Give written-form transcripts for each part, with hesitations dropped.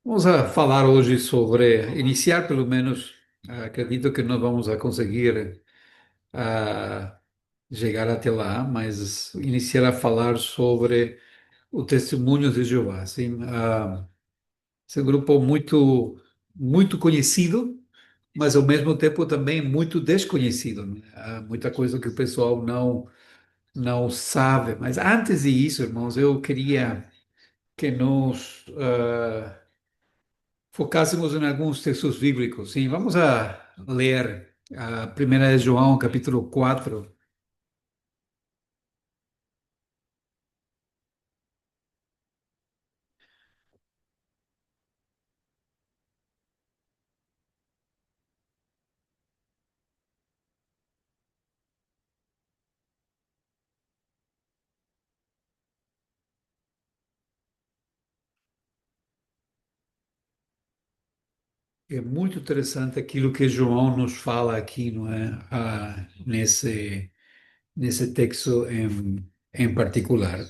Vamos a falar hoje sobre, iniciar pelo menos, acredito que não vamos a conseguir chegar até lá, mas iniciar a falar sobre o testemunho de Jeová. Sim, esse grupo muito conhecido, mas ao mesmo tempo também muito desconhecido, né? Há muita coisa que o pessoal não sabe. Mas antes disso, irmãos, eu queria que nós focássemos em alguns textos bíblicos. Sim, vamos a ler a 1 de João, capítulo 4. É muito interessante aquilo que João nos fala aqui, não é? Nesse texto em particular.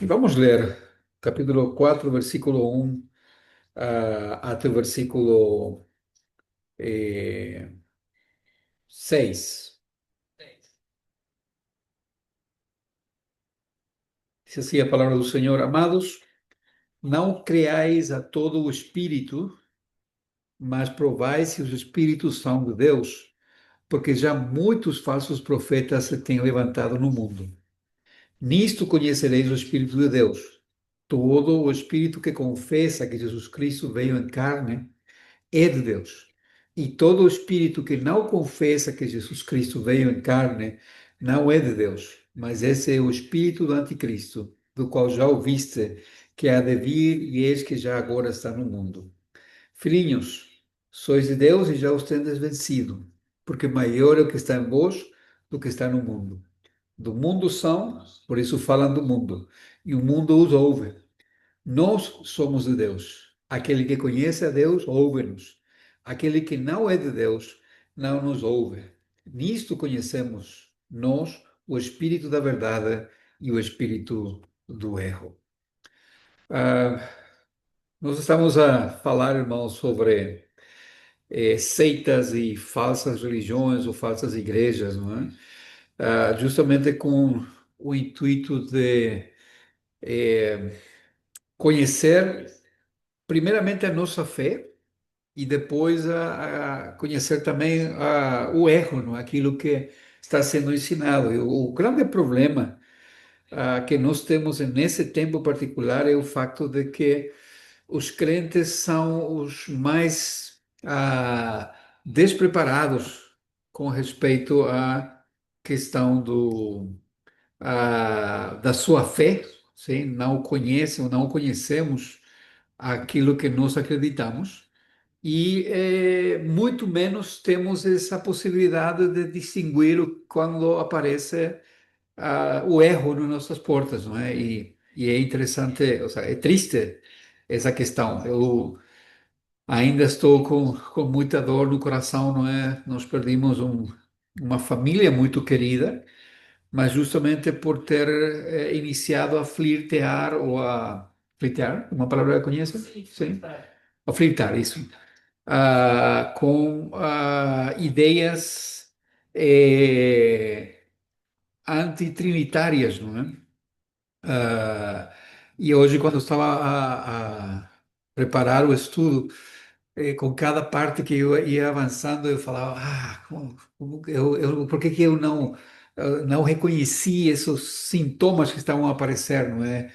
E vamos ler capítulo 4, versículo 1, até o versículo 6. Diz assim a palavra do Senhor: Amados, não creais a todo o espírito, mas provai se os espíritos são de Deus, porque já muitos falsos profetas se têm levantado no mundo. Nisto conhecereis o Espírito de Deus. Todo o espírito que confessa que Jesus Cristo veio em carne é de Deus. E todo o espírito que não confessa que Jesus Cristo veio em carne não é de Deus, mas esse é o espírito do anticristo, do qual já ouviste que há de vir e eis que já agora está no mundo. Filhinhos, sois de Deus e já os tendes vencido, porque maior é o que está em vós do que está no mundo. Do mundo são, por isso falam do mundo, e o mundo os ouve. Nós somos de Deus. Aquele que conhece a Deus, ouve-nos. Aquele que não é de Deus, não nos ouve. Nisto conhecemos nós o espírito da verdade e o espírito do erro. Ah, nós estamos a falar, irmãos, sobre seitas e falsas religiões ou falsas igrejas, não é? Justamente com o intuito de conhecer, primeiramente, a nossa fé e depois a conhecer também o erro, não é? Aquilo que está sendo ensinado. E o grande problema que nós temos nesse tempo particular é o facto de que os crentes são os mais despreparados com respeito à questão da sua fé, sim? Não conhecem ou não conhecemos aquilo que nós acreditamos e muito menos temos essa possibilidade de distinguir quando aparece o erro nas nossas portas, não é? E é interessante, ou seja, é triste essa questão. Eu ainda estou com muita dor no coração, não é? Nós perdimos uma família muito querida, mas justamente por ter iniciado a flirtear ou a flirtear, uma palavra que conhece? Sim. A flirtar, isso. Com ideias antitrinitárias, não é? Ah, e hoje, quando eu estava a preparar o estudo, com cada parte que eu ia avançando, eu falava, por que que eu não reconheci esses sintomas que estavam a aparecer, não é?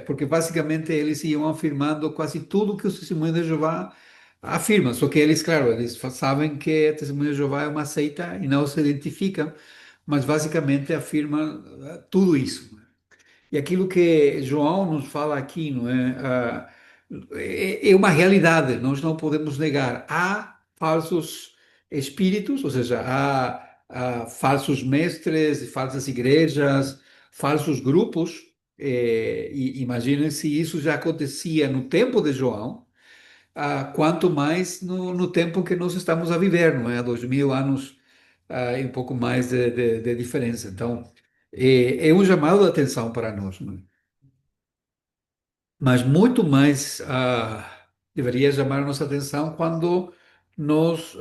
Porque basicamente eles iam afirmando quase tudo que os testemunhos de Jeová afirmam, só que eles, claro, eles sabem que a testemunho de Jeová é uma seita e não se identificam, mas basicamente afirmam tudo isso. E aquilo que João nos fala aqui, não é? É uma realidade, nós não podemos negar. Há falsos espíritos, ou seja, há falsos mestres, falsas igrejas, falsos grupos. E imaginem se isso já acontecia no tempo de João, quanto mais no tempo que nós estamos a viver, não é? 2000 anos, e um pouco mais de diferença. Então, É um chamado de atenção para nós, não é? Mas muito mais deveria chamar a nossa atenção quando nós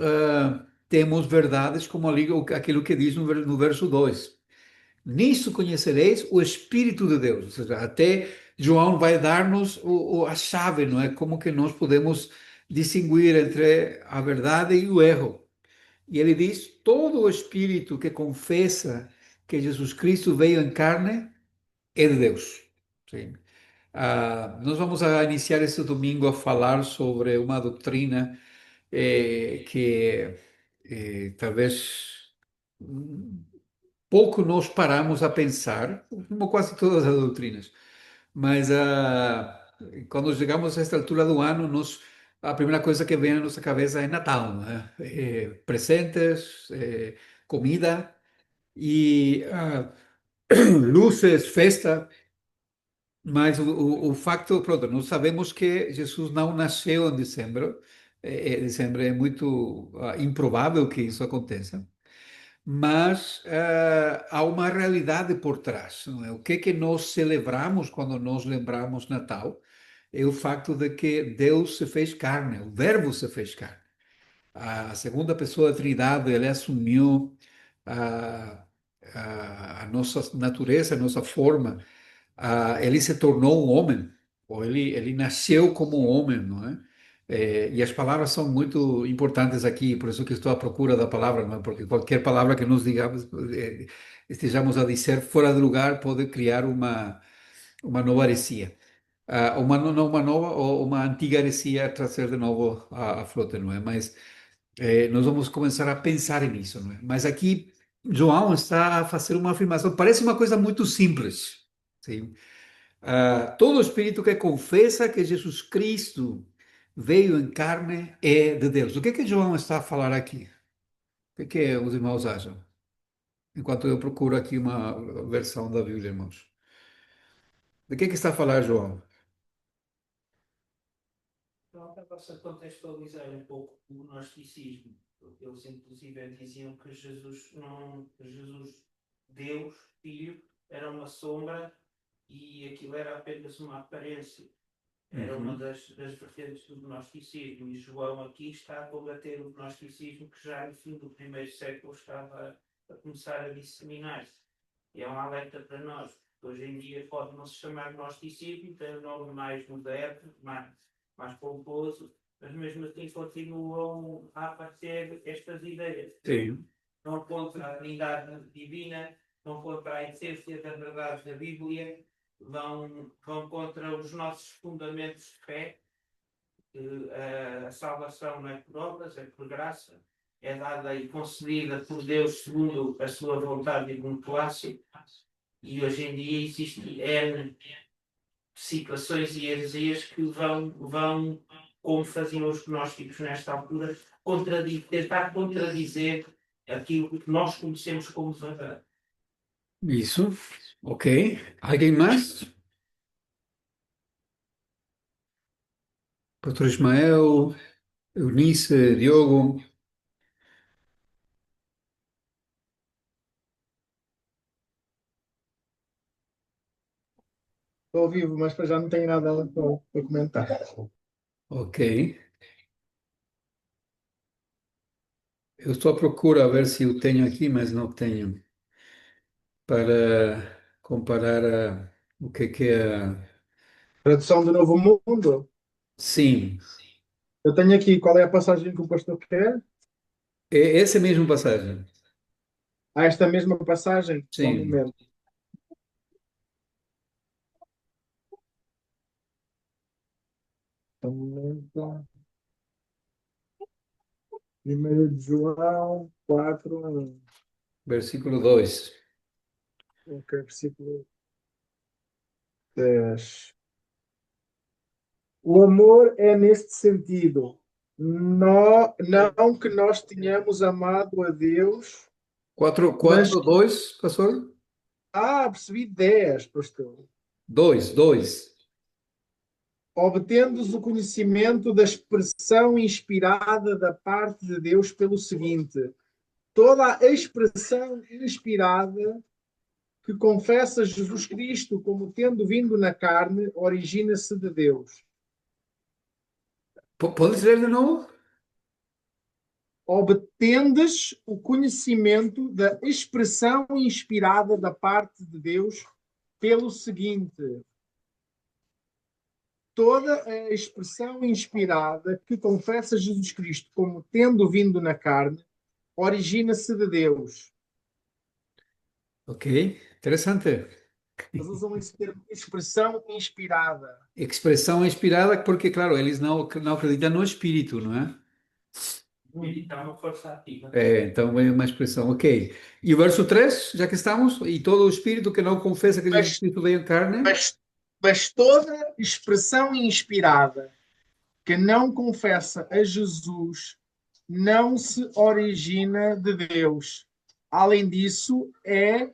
temos verdades como ali, aquilo que diz no verso 2. Nisso conhecereis o Espírito de Deus. Ou seja, até João vai dar-nos a chave, não é? Como que nós podemos distinguir entre a verdade e o erro. E ele diz: todo o Espírito que confessa que Jesus Cristo veio em carne é de Deus. Sim. Nós vamos iniciar esse domingo a falar sobre uma doutrina que talvez pouco nós paramos a pensar, como quase todas as doutrinas, mas quando chegamos a esta altura do ano, a primeira coisa que vem à nossa cabeça é Natal, né? Presentes, comida e luzes, festa. Mas o facto, pronto, nós sabemos que Jesus não nasceu em dezembro. Dezembro é muito improvável que isso aconteça. Mas há uma realidade por trás, não é? O que nós celebramos quando nós lembramos Natal é o facto de que Deus se fez carne, o Verbo se fez carne. A segunda pessoa da Trindade, ele assumiu a, a nossa natureza, a nossa forma. Ele se tornou um homem, ou ele nasceu como um homem, não é? E as palavras são muito importantes aqui, por isso que estou à procura da palavra, não é? Porque qualquer palavra que nos digamos, estejamos a dizer fora de lugar pode criar uma nova heresia. Não uma nova, ou uma antiga heresia trazer de novo a flote, não é? Mas nós vamos começar a pensar nisso, não é? Mas aqui João está a fazer uma afirmação, parece uma coisa muito simples, sim? Todo espírito que confessa que Jesus Cristo veio em carne é de Deus. O que João está a falar aqui? O que os irmãos acham? Enquanto eu procuro aqui uma versão da Bíblia, irmãos. De que está a falar João? Então, posso contextualizar um pouco o gnosticismo, porque eles inclusive diziam que Jesus, Deus, Filho, era uma sombra e aquilo era apenas uma aparência. Era uma Uhum. das vertentes do gnosticismo, e João aqui está a combater o gnosticismo que já no fim do primeiro século estava a começar a disseminar-se. E é um alerta para nós. Hoje em dia pode não se chamar gnosticismo, tem um nome mais moderno, mais pomposo, mas mesmo assim continuam a aparecer estas ideias. Sim. Não contra a Trindade divina, não contra a essência da verdade da Bíblia, vão contra os nossos fundamentos de fé. A salvação não é por obras, é por graça, é dada e concedida por Deus segundo a sua vontade e benevolência. E hoje em dia existe N situações e heresias que vão, como faziam os gnósticos nesta altura, tentar contradizer aquilo que nós conhecemos como verdade. Isso. Ok. Alguém mais? Pastor Ismael, Eunice, Diogo. Estou ao vivo, mas para já não tenho nada para comentar. Ok. Eu estou à procura a ver se eu tenho aqui, mas não tenho. Para comparar o que é. Tradução do Novo Mundo. Sim, Eu tenho aqui qual é a passagem que o pastor quer. é essa mesma passagem. Há esta mesma passagem, só um Sim, momento. Só um momento. 1 de João 4, versículo 2. ok, versículo 10. O amor é neste sentido. Não que nós tenhamos amado a Deus, 4, mas 4, 2, pastor? percebi 10, pastor. 2, 2. Obtendes o conhecimento da expressão inspirada da parte de Deus pelo seguinte: toda a expressão inspirada que confessa Jesus Cristo como tendo vindo na carne origina-se de Deus. ¿Puedes leer de nuevo? Obtendes o conhecimento da expressão inspirada da parte de Deus pelo seguinte: toda a expressão inspirada que confessa Jesus Cristo como tendo vindo na carne origina-se de Deus. Ok, interessante. Eles usam esse termo, expressão inspirada. Expressão inspirada, porque, claro, eles não acreditam no espírito, não é? Ele dá uma força ativa. Então é uma expressão, ok. E o verso 3, já que estamos, e todo o espírito que não confessa que Jesus Mas, Cristo veio em carne. mas toda expressão inspirada que não confessa a Jesus não se origina de Deus. Além disso, é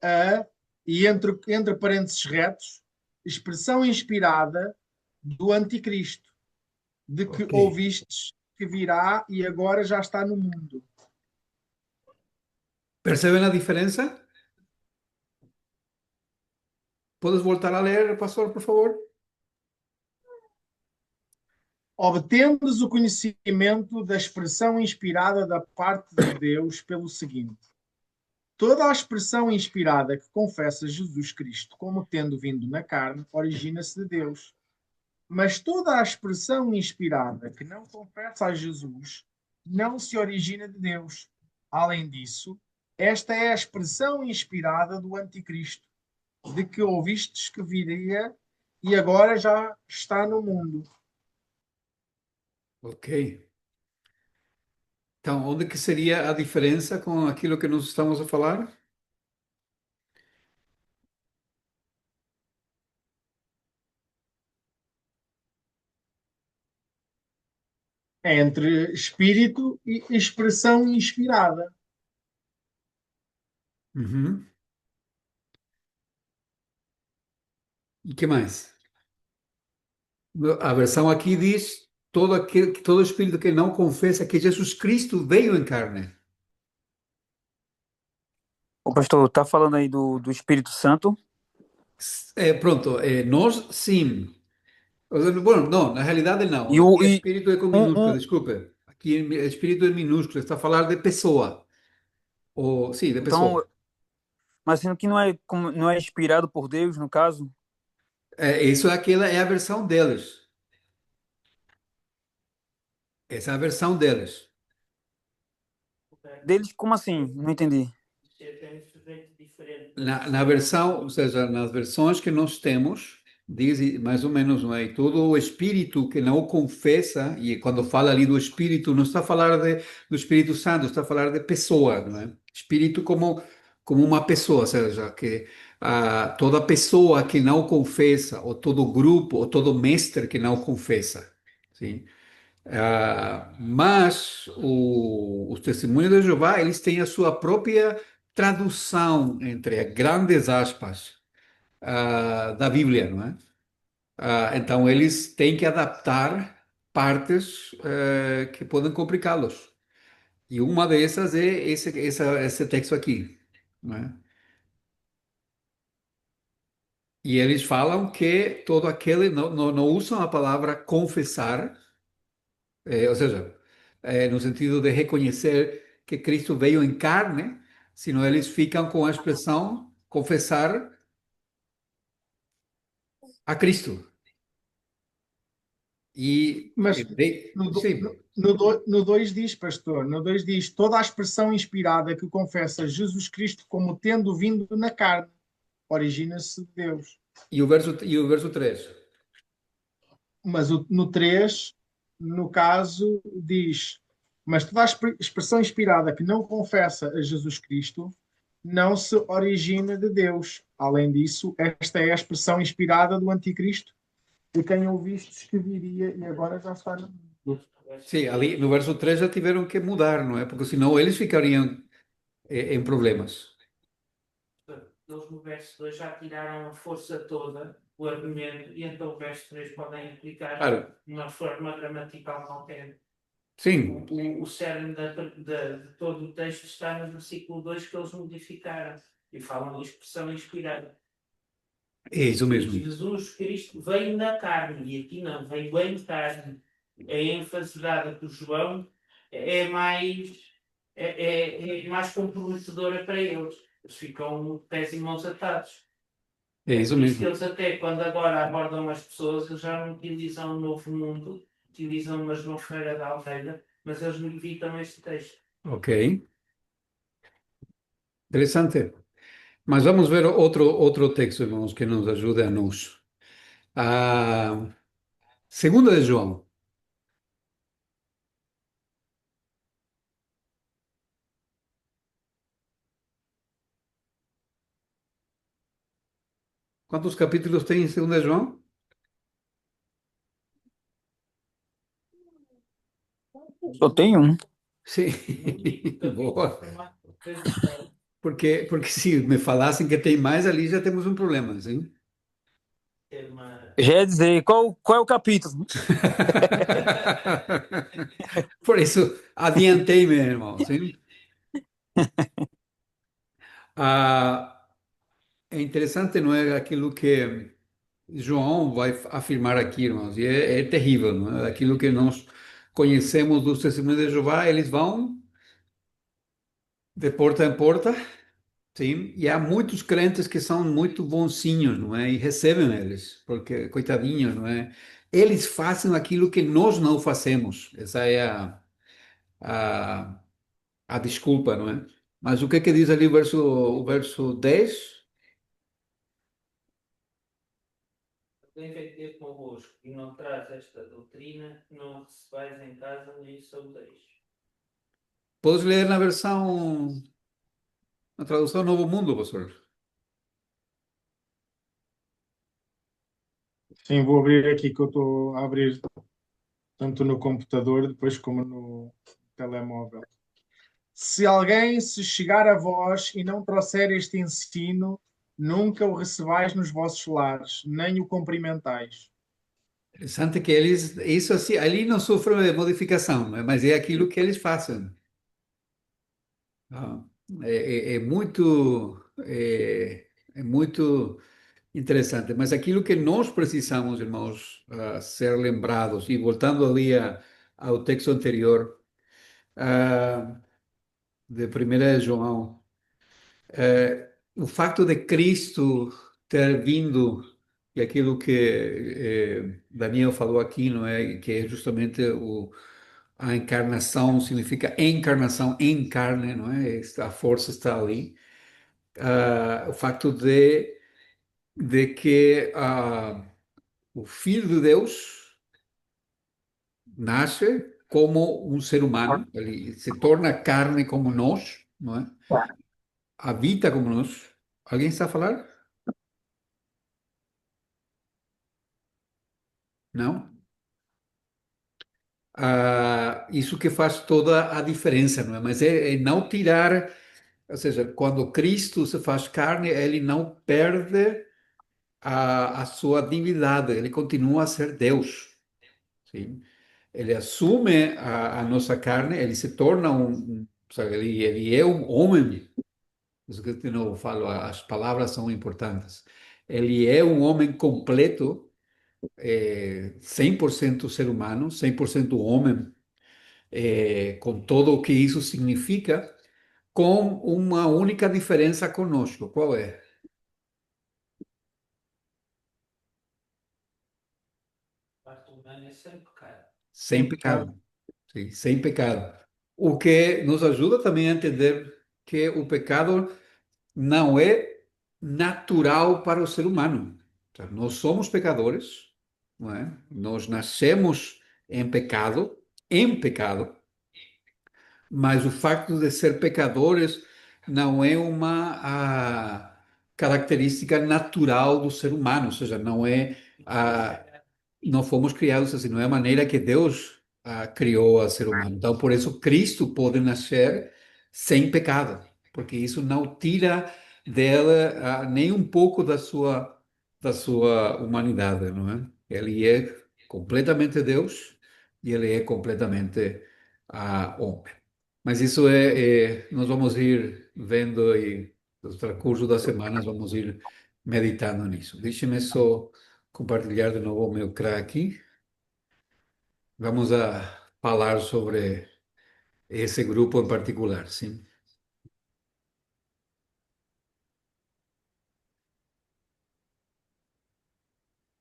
a, e entre parênteses retos, expressão inspirada do anticristo, de que Ok. ouvistes que virá e agora já está no mundo. ¿Perceben a diferença? ¿Puedes voltar a ler, pastor, por favor? Obtendes o conhecimento da expressão inspirada da parte de Deus pelo seguinte: toda a expressão inspirada que confessa Jesus Cristo como tendo vindo na carne origina-se de Deus. Mas toda a expressão inspirada que não confessa a Jesus não se origina de Deus. Além disso, esta é a expressão inspirada do anticristo, de que ouvistes que viria e agora já está no mundo. Ok. Então, onde que seria a diferença com aquilo que nós estamos a falar? É entre espírito e expressão inspirada. Uhum. E que mais? A versão aqui diz todo espírito que não confessa que Jesus Cristo veio em carne. O pastor tá falando aí do Espírito Santo. Pronto, nós sim. Bueno, não, na realidade não. E, o, Aqui e espírito é com minúscula, desculpe. Aqui espírito é minúsculo, está a falar de pessoa. Ou, sim, de então, pessoa. mas sendo que não é, não é inspirado por Deus, no caso, Isso é a versão deles. Essa é a versão deles. deles, como assim? Não entendi. Ser tem um sujeito diferente. Na versão, ou seja, nas versões que nós temos, diz mais ou menos, não é? E todo o espírito que não confessa, e quando fala ali do espírito, não está a falar do Espírito Santo, está a falar de pessoa, não é? Espírito como uma pessoa, ou seja, que toda pessoa que não confessa, ou todo grupo, ou todo mestre que não confessa, sim? Mas os testemunhos de Jeová, eles têm a sua própria tradução, entre grandes aspas, da Bíblia, não é? Então, eles têm que adaptar partes que podem complicá-los. E uma dessas é esse texto aqui, não é? E eles falam que todo aquele, não usam a palavra confessar, ou seja, no sentido de reconhecer que Cristo veio em carne, senão eles ficam com a expressão confessar a Cristo. E, Mas sim, no 2 diz, pastor, no 2 diz, toda a expressão inspirada que confessa Jesus Cristo como tendo vindo na carne origina-se de Deus. e o verso 3. Mas no 3, no caso, diz: mas toda a expressão inspirada que não confessa a Jesus Cristo não se origina de Deus. Além disso, esta é a expressão inspirada do anticristo, de quem ouvistes que viria e agora já está no mundo. Sim, ali no verso 3 já tiveram que mudar, não é? Porque senão eles ficariam em problemas. Eles no verso 2 já tiraram a força toda, o argumento, e então o verso 3 podem implicar Claro, uma forma gramatical qualquer. sim, O cerne de todo o texto está no versículo 2 que eles modificaram. e falam de expressão inspirada. É isso mesmo. Jesus Cristo veio na carne, e aqui não, veio em carne. A ênfase dada por João é mais comprometedora para eles. Eles ficam pés e mãos atados. É isso Por isso que mesmo. eles até, quando agora abordam as pessoas, eles já não utilizam um novo mundo, utilizam uma atmosfera da aldeia, mas eles evitam este texto. Ok. Interessante. Mas vamos ver outro texto, irmãos, que nos ajude a nós. A segunda de João. Quantos capítulos tem em segunda de João? Só tem um. Sim. Boa. Porque se me falassem que tem mais ali, já temos um problema, sim? Já ia dizer, qual é o capítulo? Por isso, adiantei, meu irmão, sim? Ah, é interessante, não é? Aquilo que João vai afirmar aqui, irmãos, e é terrível, não é? Aquilo que nós conhecemos dos testemunhos de Jeová, eles vão de porta em porta, sim, e há muitos crentes que são muito bonzinhos, não é? E recebem eles, porque, coitadinhos, não é? Eles fazem aquilo que nós não fazemos. Essa é a, a desculpa, não é? Mas o que diz ali o verso 10? Quem vem ter convosco e não traz esta doutrina, não recebais em casa nem saudeis. Podes ler na tradução Novo Mundo, pastor? Sim, vou abrir aqui que eu estou a abrir tanto no computador depois como no telemóvel. Se alguém se chegar a vós e não trouxer este ensino, nunca o recebais nos vossos lares, nem o cumprimentais. Interessante que eles, isso assim, ali não sofre modificação, né? Mas é aquilo que eles fazem. Ah, é muito interessante. Mas aquilo que nós precisamos, irmãos, ser lembrados, e voltando ali ao texto anterior, de 1 de João, o facto de Cristo ter vindo, e aquilo que Daniel falou aqui, não é? Que é justamente a encarnação, significa encarnação em carne, não é? A força está ali. O facto de que o Filho de Deus nasce como um ser humano, ele se torna carne como nós, não é? Habita como nós. Alguém está a falar? Não? Isso que faz toda a diferença, não é? Mas é não tirar, ou seja, quando Cristo se faz carne, ele não perde a sua divindade, ele continua a ser Deus, sim? Ele assume a nossa carne, ele se torna sabe, ele é um homem. Isso que de novo falo, as palavras são importantes. Ele é um homem completo, 100% ser humano, 100% homem, com todo o que isso significa, com uma única diferença conosco. Qual é? Parte humana é sem pecado. Sem Sem pecado. pecado. Sim, sem pecado. O que nos ajuda também a entender que o pecado não é natural para o ser humano. Então, nós somos pecadores, não é? Nós nascemos em pecado, mas o facto de ser pecadores não é uma característica natural do ser humano, ou seja, não fomos criados assim, não é a maneira que Deus criou o ser humano. Então, por isso, Cristo pode nascer sem pecado, porque isso não tira dela nem um pouco da sua humanidade, não é? Ele é completamente Deus e ele é completamente homem. Mas isso nós vamos ir vendo no transcurso das semanas vamos ir meditando nisso. Deixe-me só compartilhar de novo o meu crack. Vamos a falar sobre esse grupo em particular, sim.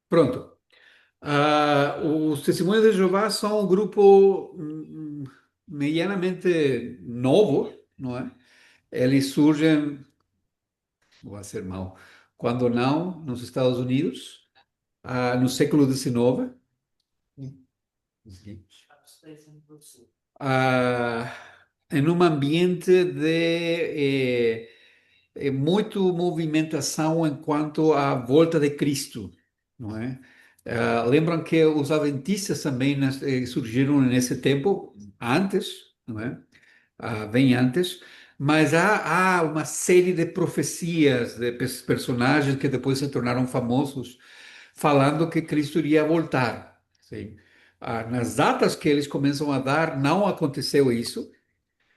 Pronto. Os Testemunhos de Jeová são um grupo medianamente novo, não é? Eles surgem, vai ser mal, quando não, nos Estados Unidos, no século XIX, ah, em um ambiente de muito movimentação enquanto à volta de Cristo, não é? Lembram que os adventistas também surgiram nesse tempo, antes, não é? Bem antes, mas há uma série de profecias de personagens que depois se tornaram famosos, falando que Cristo iria voltar. Sim. Nas datas que eles começam a dar, não aconteceu isso.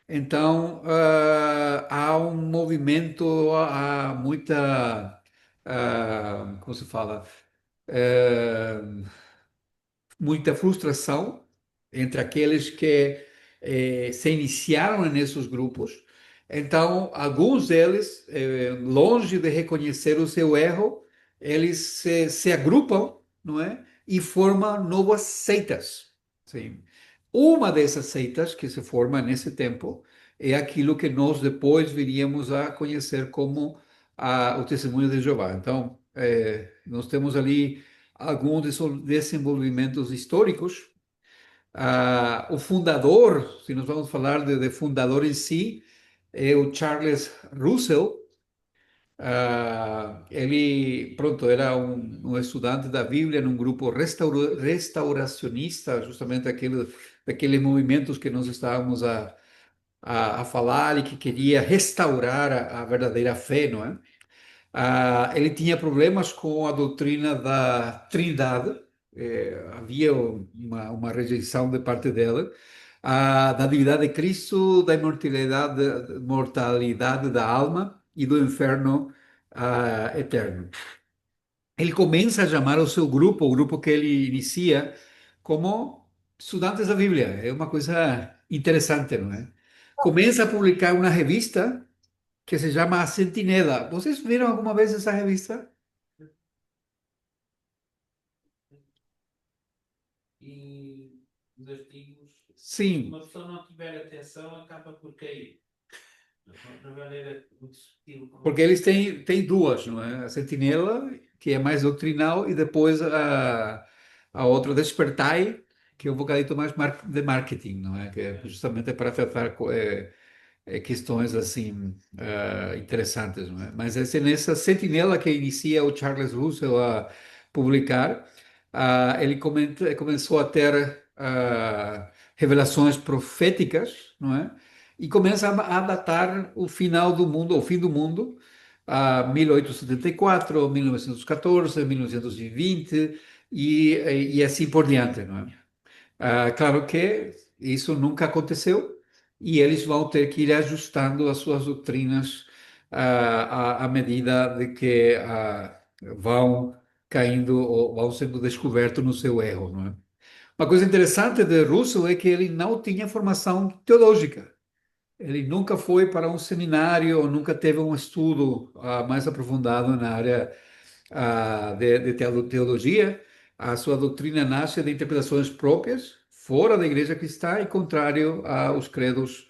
Então, há um movimento, há muita, como se fala, eh, muita frustração entre aqueles que se iniciaram nesses grupos. Então, alguns deles, longe de reconhecer o seu erro, eles se agrupam, não é? E formam novas seitas. Sim. Uma dessas seitas que se forma nesse tempo é aquilo que nós depois viríamos a conhecer como o Testemunho de Jeová. Então, nós temos ali alguns desenvolvimentos históricos. O fundador, se nós vamos falar de fundador em si, é o Charles Russell. Ele, pronto, era um estudante da Bíblia num grupo restauracionista, justamente daqueles movimentos que nós estávamos a falar e que queria restaurar a verdadeira fé, não é? Ele tinha problemas com a doutrina da Trindade, havia uma rejeição de parte dela, da divindade de Cristo, da mortalidade da alma e do inferno eterno. Ele começa a chamar o seu grupo, o grupo que ele inicia, como estudantes da Bíblia. É uma coisa interessante, não é? Começa a publicar uma revista que se chama A Sentinela. Vocês viram alguma vez essa revista? E os artigos, se Sim, uma pessoa não tiver atenção, acaba por cair. De uma maneira muito sutil. porque eles têm duas, não é? A Sentinela, que é mais doutrinal, e depois a outra, Despertai, que é um bocadinho mais de marketing, não é? Que é justamente para tratar questões assim interessantes, não é? Mas é nessa sentinela que inicia o Charles Russell a publicar. Ele começou a ter revelações proféticas, não é? E começa a datar o final do mundo, o fim do mundo, a 1874, 1914, 1920 e assim por diante, não é? Claro que isso nunca aconteceu e eles vão ter que ir ajustando as suas doutrinas à medida de que vão caindo ou vão sendo descobertos no seu erro, não é? Uma coisa interessante de Russell é que ele não tinha formação teológica. Ele nunca foi para um seminário, ou nunca teve um estudo mais aprofundado na área de teologia. A sua doutrina nasce de interpretações próprias, fora da igreja cristã e contrário aos credos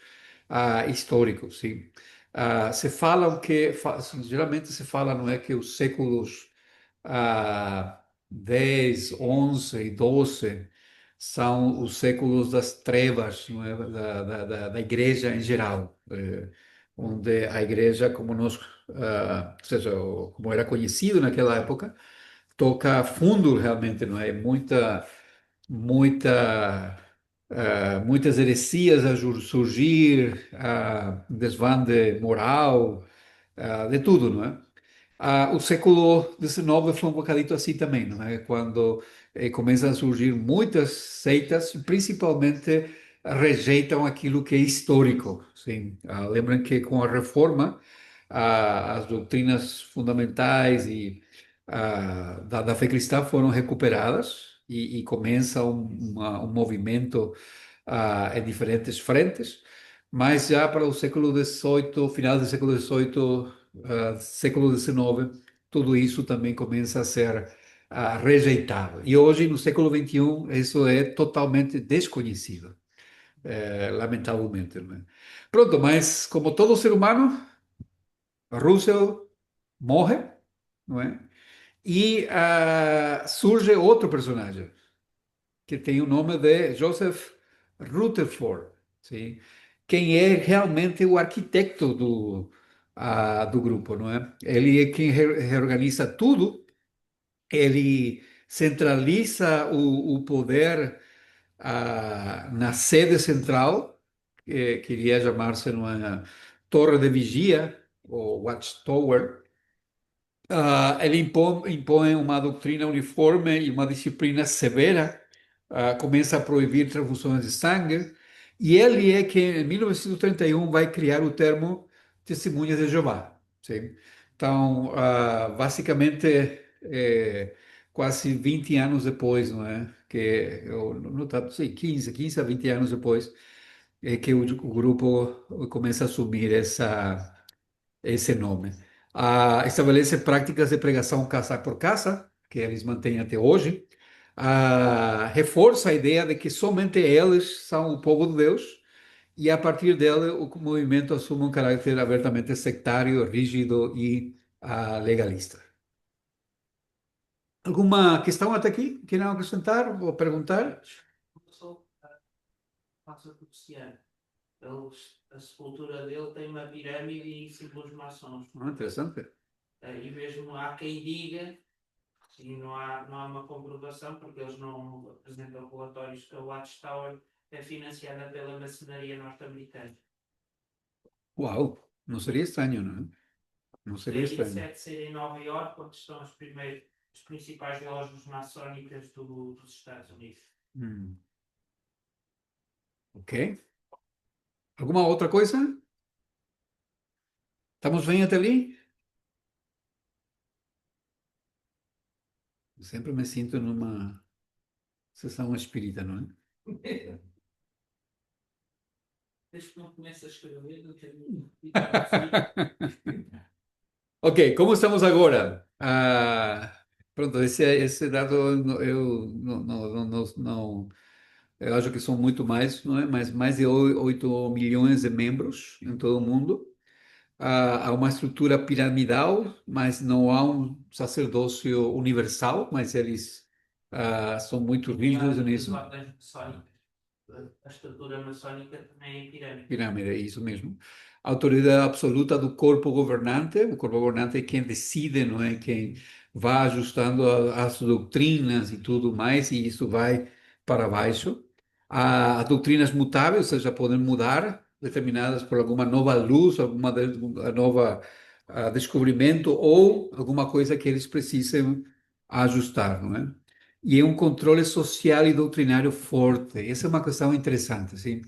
históricos. Sim. Se falam que, geralmente se fala, não é, que os séculos 10, 11 e 12 são os séculos das trevas, não é, da igreja em geral, onde a igreja, como nós, ou seja, como era conhecido naquela época, toca fundo realmente, não é? Muitas heresias a surgir, desvande moral, de tudo, não é? O século XIX foi um bocadito assim também, não é? Quando começam a surgir muitas seitas, principalmente rejeitam aquilo que é histórico, sim. Lembram que com a Reforma as doutrinas fundamentais da fé cristã foram recuperadas e começa um movimento em diferentes frentes, mas já para o século XVIII, final do século XVIII, século XIX, tudo isso também começa a ser rejeitado. E hoje, no século XXI, isso é totalmente desconhecido, lamentavelmente, não é? Pronto, mas como todo ser humano, Russell morre, não é? E surge outro personagem, que tem o nome de Joseph Rutherford, sim? Quem é realmente o arquiteto do grupo, não é? Ele é quem reorganiza tudo, ele centraliza o poder na sede central, que queria chamar-se uma torre de vigia, ou watchtower. Ele impõe uma doutrina uniforme e uma disciplina severa, começa a proibir transfusões de sangue, e ele é que, em 1931, vai criar o termo Testemunhas de Jeová. Sim? Então, basicamente, quase 20 anos depois, não é? Que eu não tá, sei, 15 a 20 anos depois, é que o grupo começa a assumir esse nome. Estabelece práticas de pregação casa por casa, que eles mantêm até hoje. Reforça a ideia de que somente eles são o povo de Deus, e a partir dele o movimento assume um caráter abertamente sectário, rígido e legalista. Alguma questão até aqui? Querem acrescentar ou perguntar? Começou a passa por Ciano. A sepultura dele tem uma pirâmide e símbolos maçons. Interessante. E mesmo há quem diga, e não há uma comprovação, porque eles não apresentam relatórios, que a Watchtower é financiada pela maçonaria norte-americana. Uau, não seria estranho, não é? Não seria Daí estranho. de ser em Nova Iorque, onde estão as principais lojas maçónicas dos Estados Unidos. Ok. Alguma outra coisa? Estamos bem até ali? Sempre me sinto numa sessão espírita, não é? Desde que não começa a escrever, não tenho. Ok, como estamos agora? Pronto, esse dado eu eu acho que são muito mais, não é? Mas mais de 8 milhões de membros em todo o mundo. Há uma estrutura piramidal, mas não há um sacerdócio universal, mas eles são muito rígidos nisso. A estrutura maçónica também é em pirâmide. Pirâmide, é isso mesmo. Autoridade absoluta do corpo governante. O corpo governante é quem decide, não é? Quem vai ajustando as doutrinas e tudo mais, e isso vai para baixo. As doutrinas mutáveis, ou seja, podem mudar, determinadas por alguma nova luz, alguma nova descobrimento ou alguma coisa que eles precisem ajustar, não é? E é um controle social e doutrinário forte. Essa é uma questão interessante, assim.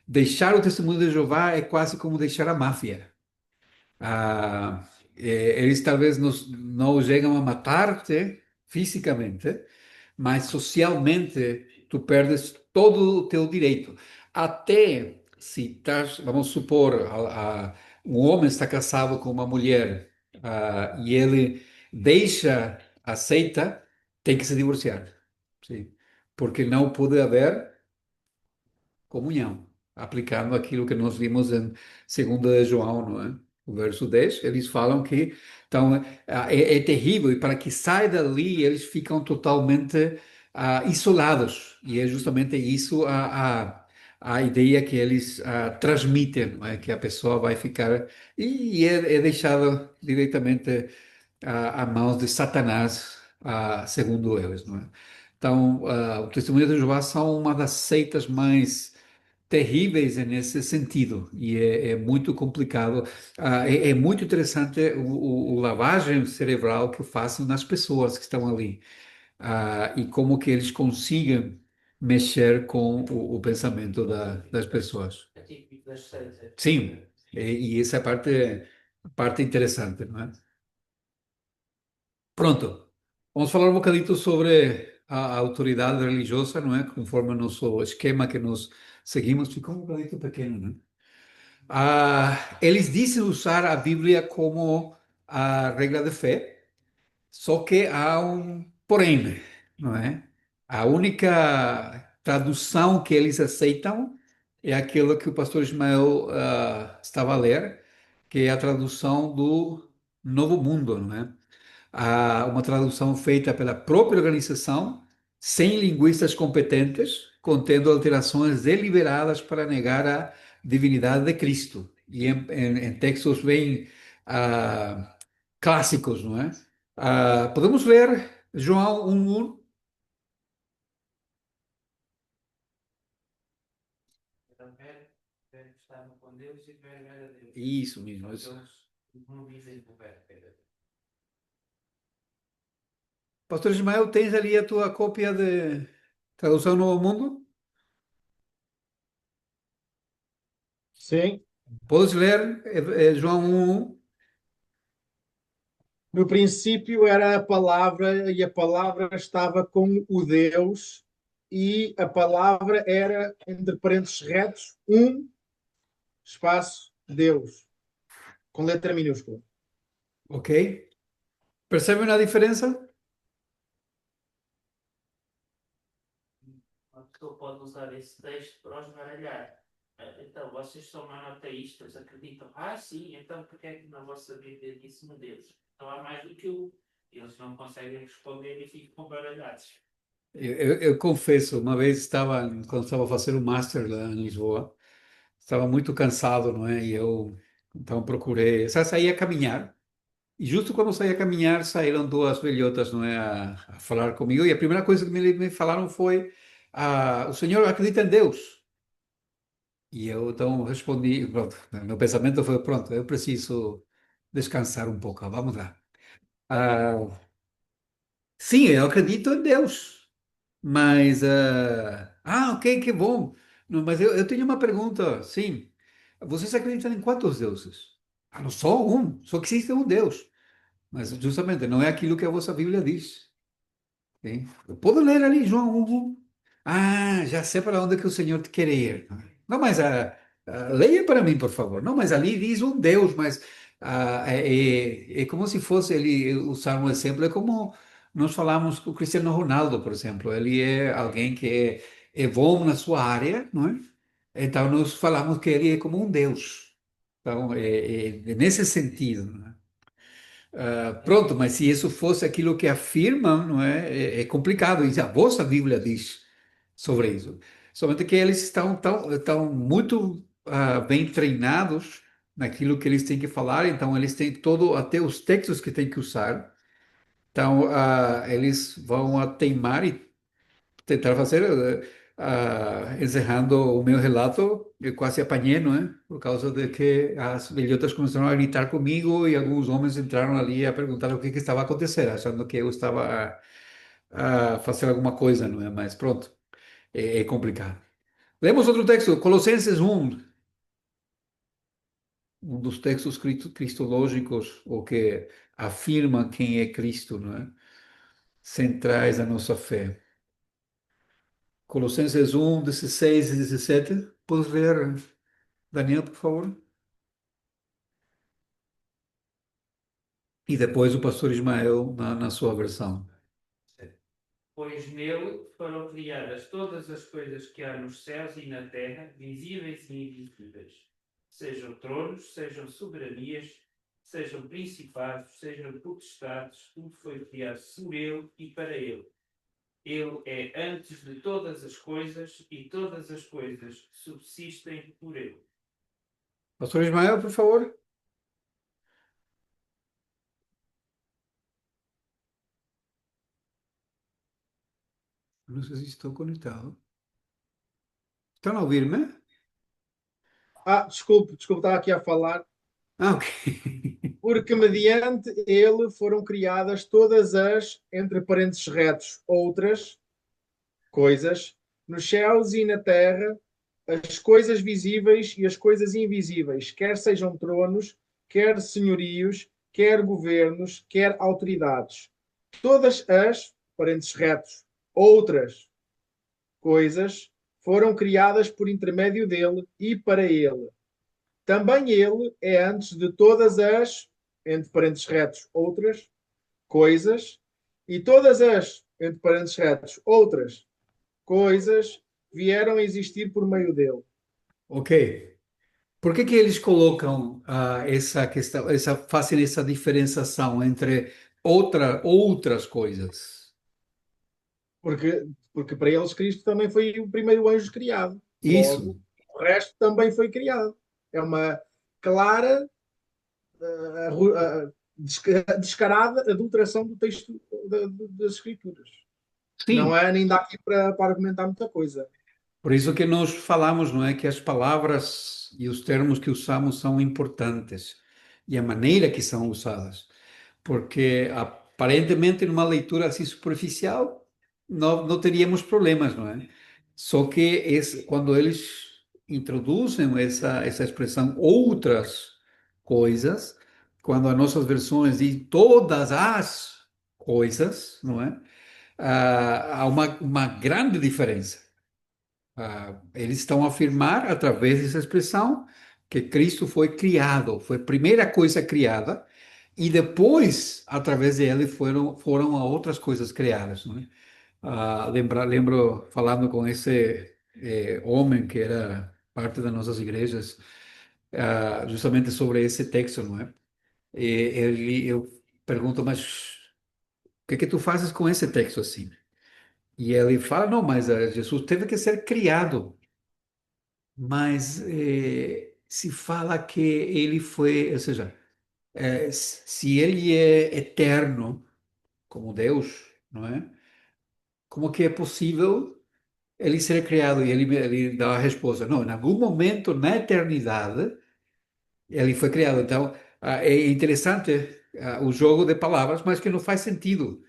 Deixar o testemunho de Jeová é quase como deixar a máfia. Eles talvez não chegam a matar-te fisicamente, mas socialmente tu perdes todo o teu direito. Até se estás, vamos supor, um homem está casado com uma mulher, e ele aceita, tem que se divorciar. Sim. Porque não pode haver comunhão, aplicando aquilo que nós vimos em 2 João, não é? O verso 10, eles falam que então, é terrível, e para que saia dali, eles ficam totalmente isolados, e é justamente isso a ideia que eles transmitem, não é? Que a pessoa vai ficar, e é deixada diretamente a mãos de Satanás, segundo eles, não é? Então, o Testemunho de Jeová são uma das seitas mais terríveis nesse sentido, e é muito complicado. É muito interessante o lavagem cerebral que fazem nas pessoas que estão ali, e como que eles consigam mexer com o pensamento das pessoas. É típico das seitas. Sim, e essa parte Parte interessante, não é? Pronto, vamos falar um bocadito sobre a autoridade religiosa, não é? Conforme o nosso esquema que nós seguimos, ficou um bocadito pequeno, não é? Eles dizem usar a Bíblia como a regra de fé, só que há um porém, não é? A única tradução que eles aceitam é aquilo que o pastor Ismael estava a ler, que é a tradução do Novo Mundo, não é? Uma tradução feita pela própria organização, sem linguistas competentes, contendo alterações deliberadas para negar a divindade de Cristo. E em textos bem clássicos, não é? Podemos ler João 1:1? Então, ver que estavam com Deus e ver era Deus. Isso mesmo. Mas eles não dizem que o verbo era Deus. Pastor Ismael, tens ali a tua cópia de tradução Novo Mundo? Sim. Podes ler João 1:1? No princípio era a palavra, e a palavra estava com o Deus, e a palavra era, entre parênteses retos, espaço, Deus, com letra minúscula. Ok? Percebem a diferença? Uma pessoa pode usar esse texto para os baralhar. Então, vocês são monoteístas, acreditam? Ah, sim, então porque é que na vossa Bíblia disse-me Deus? Não há mais do que um. Eles não conseguem responder e ficam baralhados. Eu confesso, uma vez quando estava a fazer o Master lá em Lisboa, estava muito cansado, não é? E eu então procurei, só saí a caminhar. E justo quando saí a caminhar, saíram duas velhotas, não é, a falar comigo. E a primeira coisa que me falaram foi: o senhor acredita em Deus? E eu então respondi, pronto, meu pensamento foi: pronto, eu preciso descansar um pouco, vamos lá. Ah, sim, eu acredito em Deus. Mas, ok, que bom. Não, mas eu tenho uma pergunta, sim. Vocês acreditam em quantos deuses? Não, só um, só que existe um Deus. Mas justamente não é aquilo que a vossa Bíblia diz. Ok? Eu posso ler ali João 1. Já sei para onde que o Senhor te quer ir. Não, mas leia para mim, por favor. Não, mas ali diz um Deus, mas é como se fosse ele usar um exemplo. É como nós falamos com o Cristiano Ronaldo, por exemplo. Ele é alguém que é bom na sua área, não é? Então nós falamos que ele é como um Deus. Então, é nesse sentido, não é? Pronto, mas se isso fosse aquilo que afirmam, não é? É complicado. E a vossa Bíblia diz sobre isso. Somente que eles estão muito bem treinados naquilo que eles têm que falar, então eles têm todo, até os textos que têm que usar. Então, eles vão teimar e tentar fazer, encerrando o meu relato, eu quase apanhei, não é? Por causa de que as velhotas começaram a gritar comigo e alguns homens entraram ali a perguntar o que estava acontecendo, achando que eu estava a fazer alguma coisa, não é? Mas pronto, é complicado. Lemos outro texto, Colossenses 1, um dos textos cristológicos, o que afirma quem é Cristo, não é? Centrais da nossa fé. Colossenses 1, 16 e 17. Podes ler, Daniel, por favor? E depois o pastor Ismael na sua versão. Pois nele foram criadas todas as coisas que há nos céus e na terra, visíveis e invisíveis. Sejam tronos, sejam soberanias, sejam principados, sejam potestades, tudo foi criado por ele e para ele. Ele é antes de todas as coisas e todas as coisas subsistem por ele. Pastor Ismael, por favor. Não sei se estou conectado. Estão a ouvir-me? Desculpe, estava aqui a falar. Ok. Porque mediante ele foram criadas todas as, entre parênteses retos, outras coisas, nos céus e na terra, as coisas visíveis e as coisas invisíveis, quer sejam tronos, quer senhorios, quer governos, quer autoridades. Todas as, parênteses retos, outras coisas foram criadas por intermédio dele e para ele. Também ele é antes de todas as, entre parênteses retos, outras coisas, e todas as, entre parênteses retos, outras coisas vieram a existir por meio dele. Ok. Por que eles colocam essa questão, fazem essa diferenciação entre outras coisas? Porque para eles Cristo também foi o primeiro anjo criado. Isso. Logo, o resto também foi criado. É uma clara, descarada adulteração do texto das Escrituras. Não Sim. há nem dá aqui para argumentar muita coisa. Por isso que nós falamos, não é, que as palavras e os termos que usamos são importantes e a maneira que são usadas, porque aparentemente numa leitura assim superficial não teríamos problemas, não é? Só que quando eles introduzem essa expressão outras coisas, quando as nossas versões dizem todas as coisas, não é? Há uma grande diferença. Eles estão a afirmar, através dessa expressão, que Cristo foi criado, foi a primeira coisa criada, e depois, através dele, foram a outras coisas criadas, não é? Lembro falando com esse homem que era parte das nossas igrejas, justamente sobre esse texto, não é? Eu pergunto, mas o que é que tu fazes com esse texto assim? E ele fala, não, mas Jesus teve que ser criado. Mas se fala que ele foi, ou seja, se ele é eterno como Deus, não é? Como que é possível ele ser criado? E ele dá a resposta, não, em algum momento na eternidade ele foi criado. Então, é interessante o jogo de palavras, mas que não faz sentido,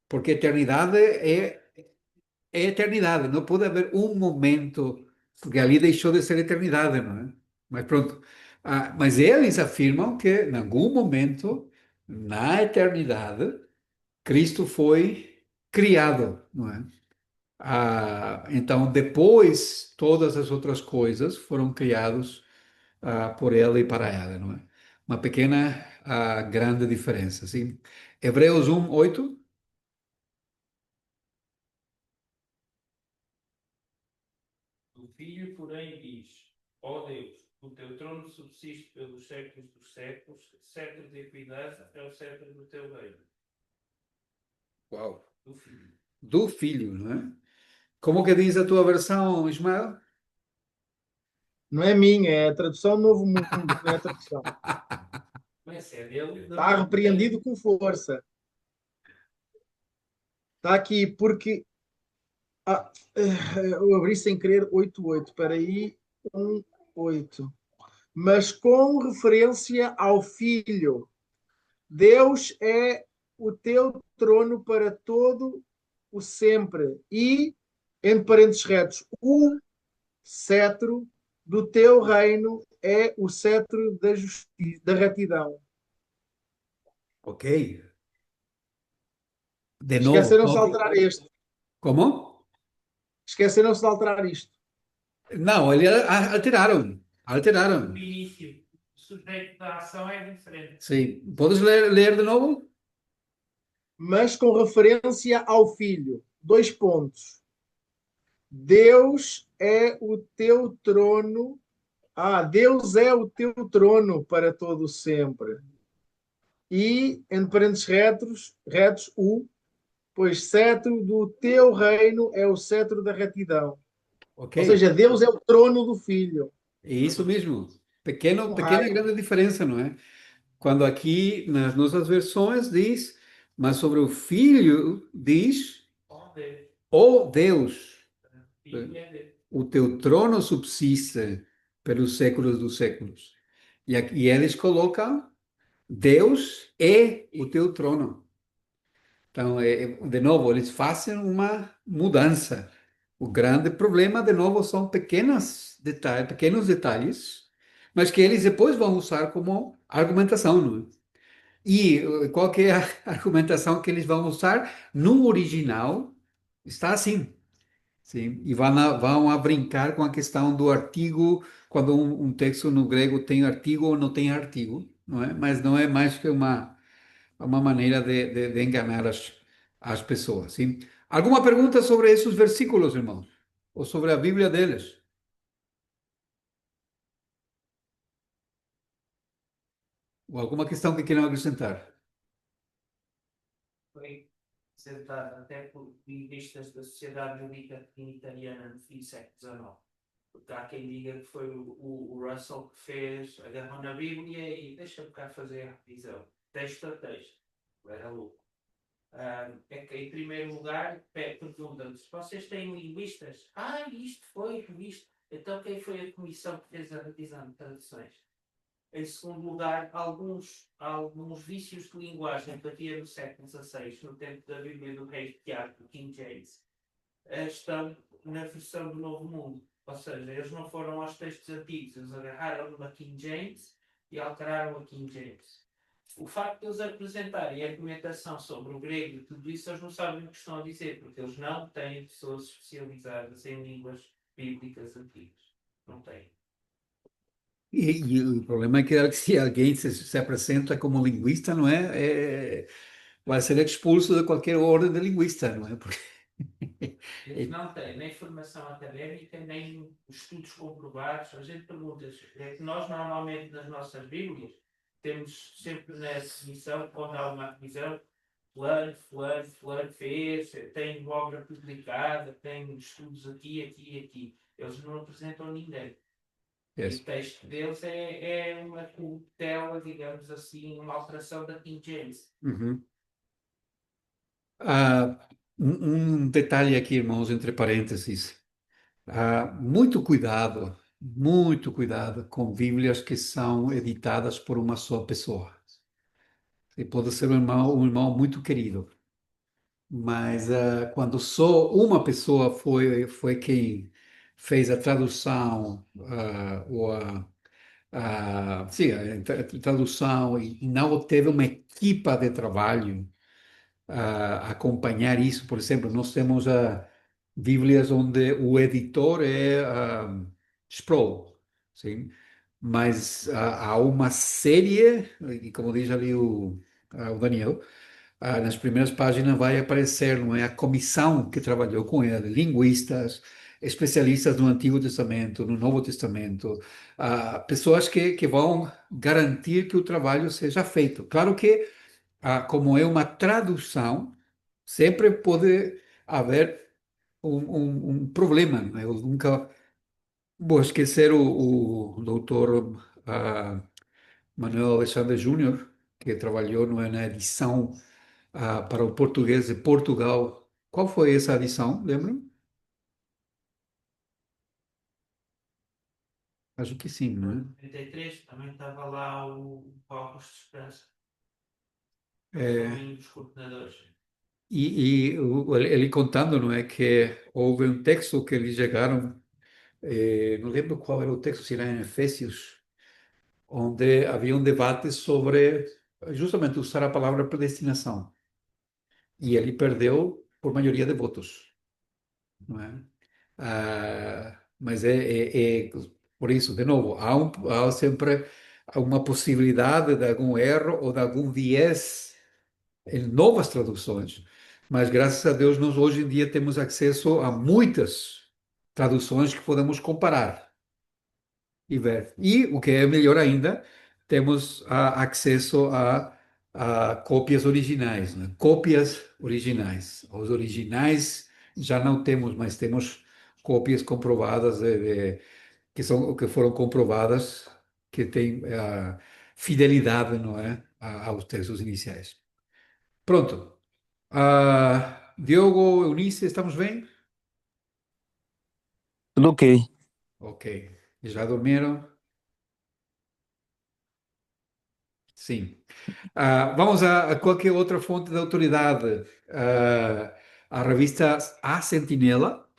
porque eternidade é eternidade, não pode haver um momento, porque ali deixou de ser eternidade, não é? Mas pronto. Mas eles afirmam que, em algum momento, na eternidade, Cristo foi criado, não é? Então, depois, todas as outras coisas foram criadas por ele e para ela, não é? Uma pequena, grande diferença, sim. Hebreus 1:8. O Filho, porém, diz: Ó Deus, o teu trono subsiste pelos séculos dos séculos, cetro de equidade é o cetro do teu reino. Uau. Do Filho. Do Filho, não é? Como que diz a tua versão, Ismael? Não é minha, é a tradução Novo Mundo, não é a tradução. Mas é dele. Está repreendido com força. Está aqui porque eu abri sem querer 88. Espera aí, 8. Mas com referência ao Filho, Deus é o teu trono para todo o sempre e, entre parênteses retos, o cetro do teu reino é o cetro da justiça, da retidão. Ok. De novo. Esqueceram-se de alterar este. Como? Esqueceram-se de alterar isto. Não, ele alteraram. Alteraram. O início, o sujeito da ação é diferente. Sim. Podes ler de novo? Mas com referência ao Filho. Dois pontos. Deus é o teu trono. Deus é o teu trono para todo sempre. E, entre parênteses retos, pois cetro do teu reino é o cetro da retidão. Ok. Ou seja, Deus é o trono do Filho. É isso mesmo. O Pequena raio. grande diferença, não é? Quando aqui nas nossas versões diz, mas sobre o Filho diz, Ó Deus, ó Deus, Filho é Deus. o teu trono subsiste pelos séculos dos séculos. E aqui eles colocam, Deus é o teu trono. Então, de novo, eles fazem uma mudança. O grande problema, de novo, são pequenos detalhes, mas que eles depois vão usar como argumentação, não é? E qual que é a argumentação que eles vão usar? No original, está assim. Sim, e vão a brincar com a questão do artigo, quando um texto no grego tem artigo ou não tem artigo, não é? Mas não é mais que uma maneira de enganar as pessoas, sim? Alguma pergunta sobre esses versículos, irmãos? Ou sobre a Bíblia deles? Ou alguma questão que queiram acrescentar? Foi apresentado até por lingüistas da Sociedade Bíblica Trinitariana no fim do século XIX. Porque há quem diga que foi o Russell que fez, agarrou na Bíblia e deixa-me cá fazer a revisão, texto a texto. Era louco. É que, em primeiro lugar, perguntam-se: vocês têm linguistas? Isto foi isto. Então, quem foi a comissão que fez a revisão de traduções? Em segundo lugar, alguns vícios de linguagem que havia no século XVI, no tempo da Bíblia do Rei Tiago, do King James, estão na versão do Novo Mundo. Ou seja, eles não foram aos textos antigos, eles agarraram uma King James e alteraram a King James. O facto de eles apresentarem a argumentação sobre o grego e tudo isso, eles não sabem o que estão a dizer, porque eles não têm pessoas especializadas em línguas bíblicas antigas. Não têm. E o problema é que se alguém se apresenta como linguista, não vai ser expulso de qualquer ordem de linguista, não é? Porque Eles não têm nem formação académica, nem estudos comprovados. A gente pergunta, nós normalmente nas nossas Bíblias temos sempre na definição, quando há uma revisão, fulano fez, tem obra publicada, tem estudos aqui. Eles não apresentam ninguém. E Yes. o texto deles é uma corruptela, digamos assim, uma alteração da King James. Uhum. Ah, um detalhe aqui, irmãos, entre parênteses. Muito cuidado com Bíblias que são editadas por uma só pessoa. E pode ser um irmão muito querido, mas quando só uma pessoa foi quem fez a tradução, ou sim, a tradução, e não teve uma equipa de trabalho acompanhar isso. Por exemplo, nós temos Bíblias onde o editor é Sproul, sim? Mas há uma série, e como diz ali o Daniel, nas primeiras páginas vai aparecer, não é, a comissão que trabalhou com ele, linguistas, especialistas no Antigo Testamento, no Novo Testamento, pessoas que vão garantir que o trabalho seja feito. Claro que como é uma tradução, sempre pode haver um problema, né? Eu nunca vou esquecer o doutor Manuel Alexandre Júnior, que trabalhou na edição para o português de Portugal. Qual foi essa edição, lembram? Acho que sim, não Em é? 93 também estava lá o Augusto de Esperança, É, também dos coordenadores. ele contando, não é, que houve um texto que eles chegaram, não lembro qual era o texto, se era em Efésios, onde havia um debate sobre justamente usar a palavra predestinação. E ele perdeu por maioria de votos, não é? Mas por isso, de novo, há sempre uma possibilidade de algum erro ou de algum viés em novas traduções. Mas graças a Deus, nós hoje em dia temos acesso a muitas traduções que podemos comparar e ver. E o que é melhor ainda, temos acesso a cópias originais, né? Cópias originais. Os originais já não temos, mas temos cópias comprovadas que foram comprovadas que têm a fidelidade, não é, aos textos iniciais. Pronto. Diogo, Eunice, estamos bem? Tudo ok. Ok. Já dormiram? Sim. Vamos a qualquer outra fonte de autoridade. A revista A Sentinela.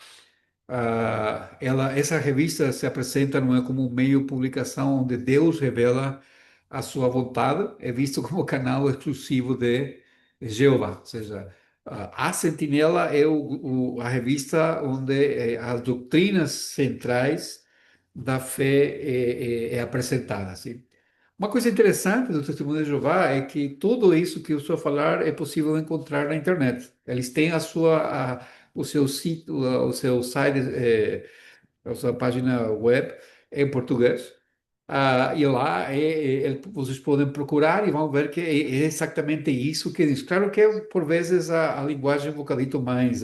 Essa revista se apresenta, não é, como um meio de publicação onde Deus revela à sua vontade, é visto como canal exclusivo de Jeová. Ou seja, a Sentinela é a revista onde as doutrinas centrais da fé é apresentada, assim. Uma coisa interessante do Testemunho de Jeová é que tudo isso que eu estou a falar é possível encontrar na internet. Eles têm o seu sítio, o seu site, a sua página web em português. E lá vocês podem procurar e vão ver que é exatamente isso que diz. Claro que por vezes a linguagem é um bocadito mais,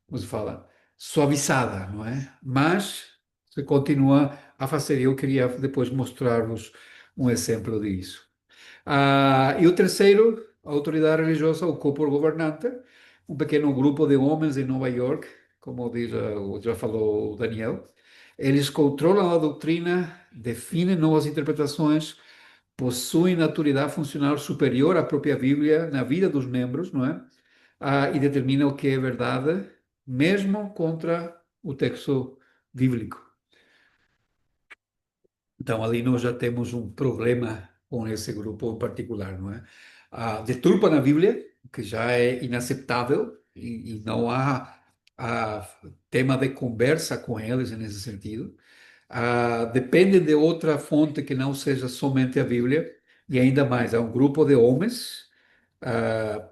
como se fala, suavizada, não é? Mas se continua a fazer. Eu queria depois mostrar-vos um exemplo disso. E o terceiro, a autoridade religiosa, o corpo governante, um pequeno grupo de homens em Nova York, como diz, já falou o Daniel. Eles controlam a doutrina, definem novas interpretações, possuem autoridade funcional superior à própria Bíblia na vida dos membros, não é? E determinam o que é verdade, mesmo contra o texto bíblico. Então, ali nós já temos um problema com esse grupo em particular, não é? Deturpam a Bíblia, que já é inaceitável, e não há tema de conversa com eles nesse sentido. Dependem de outra fonte que não seja somente a Bíblia, e ainda mais, há um grupo de homens,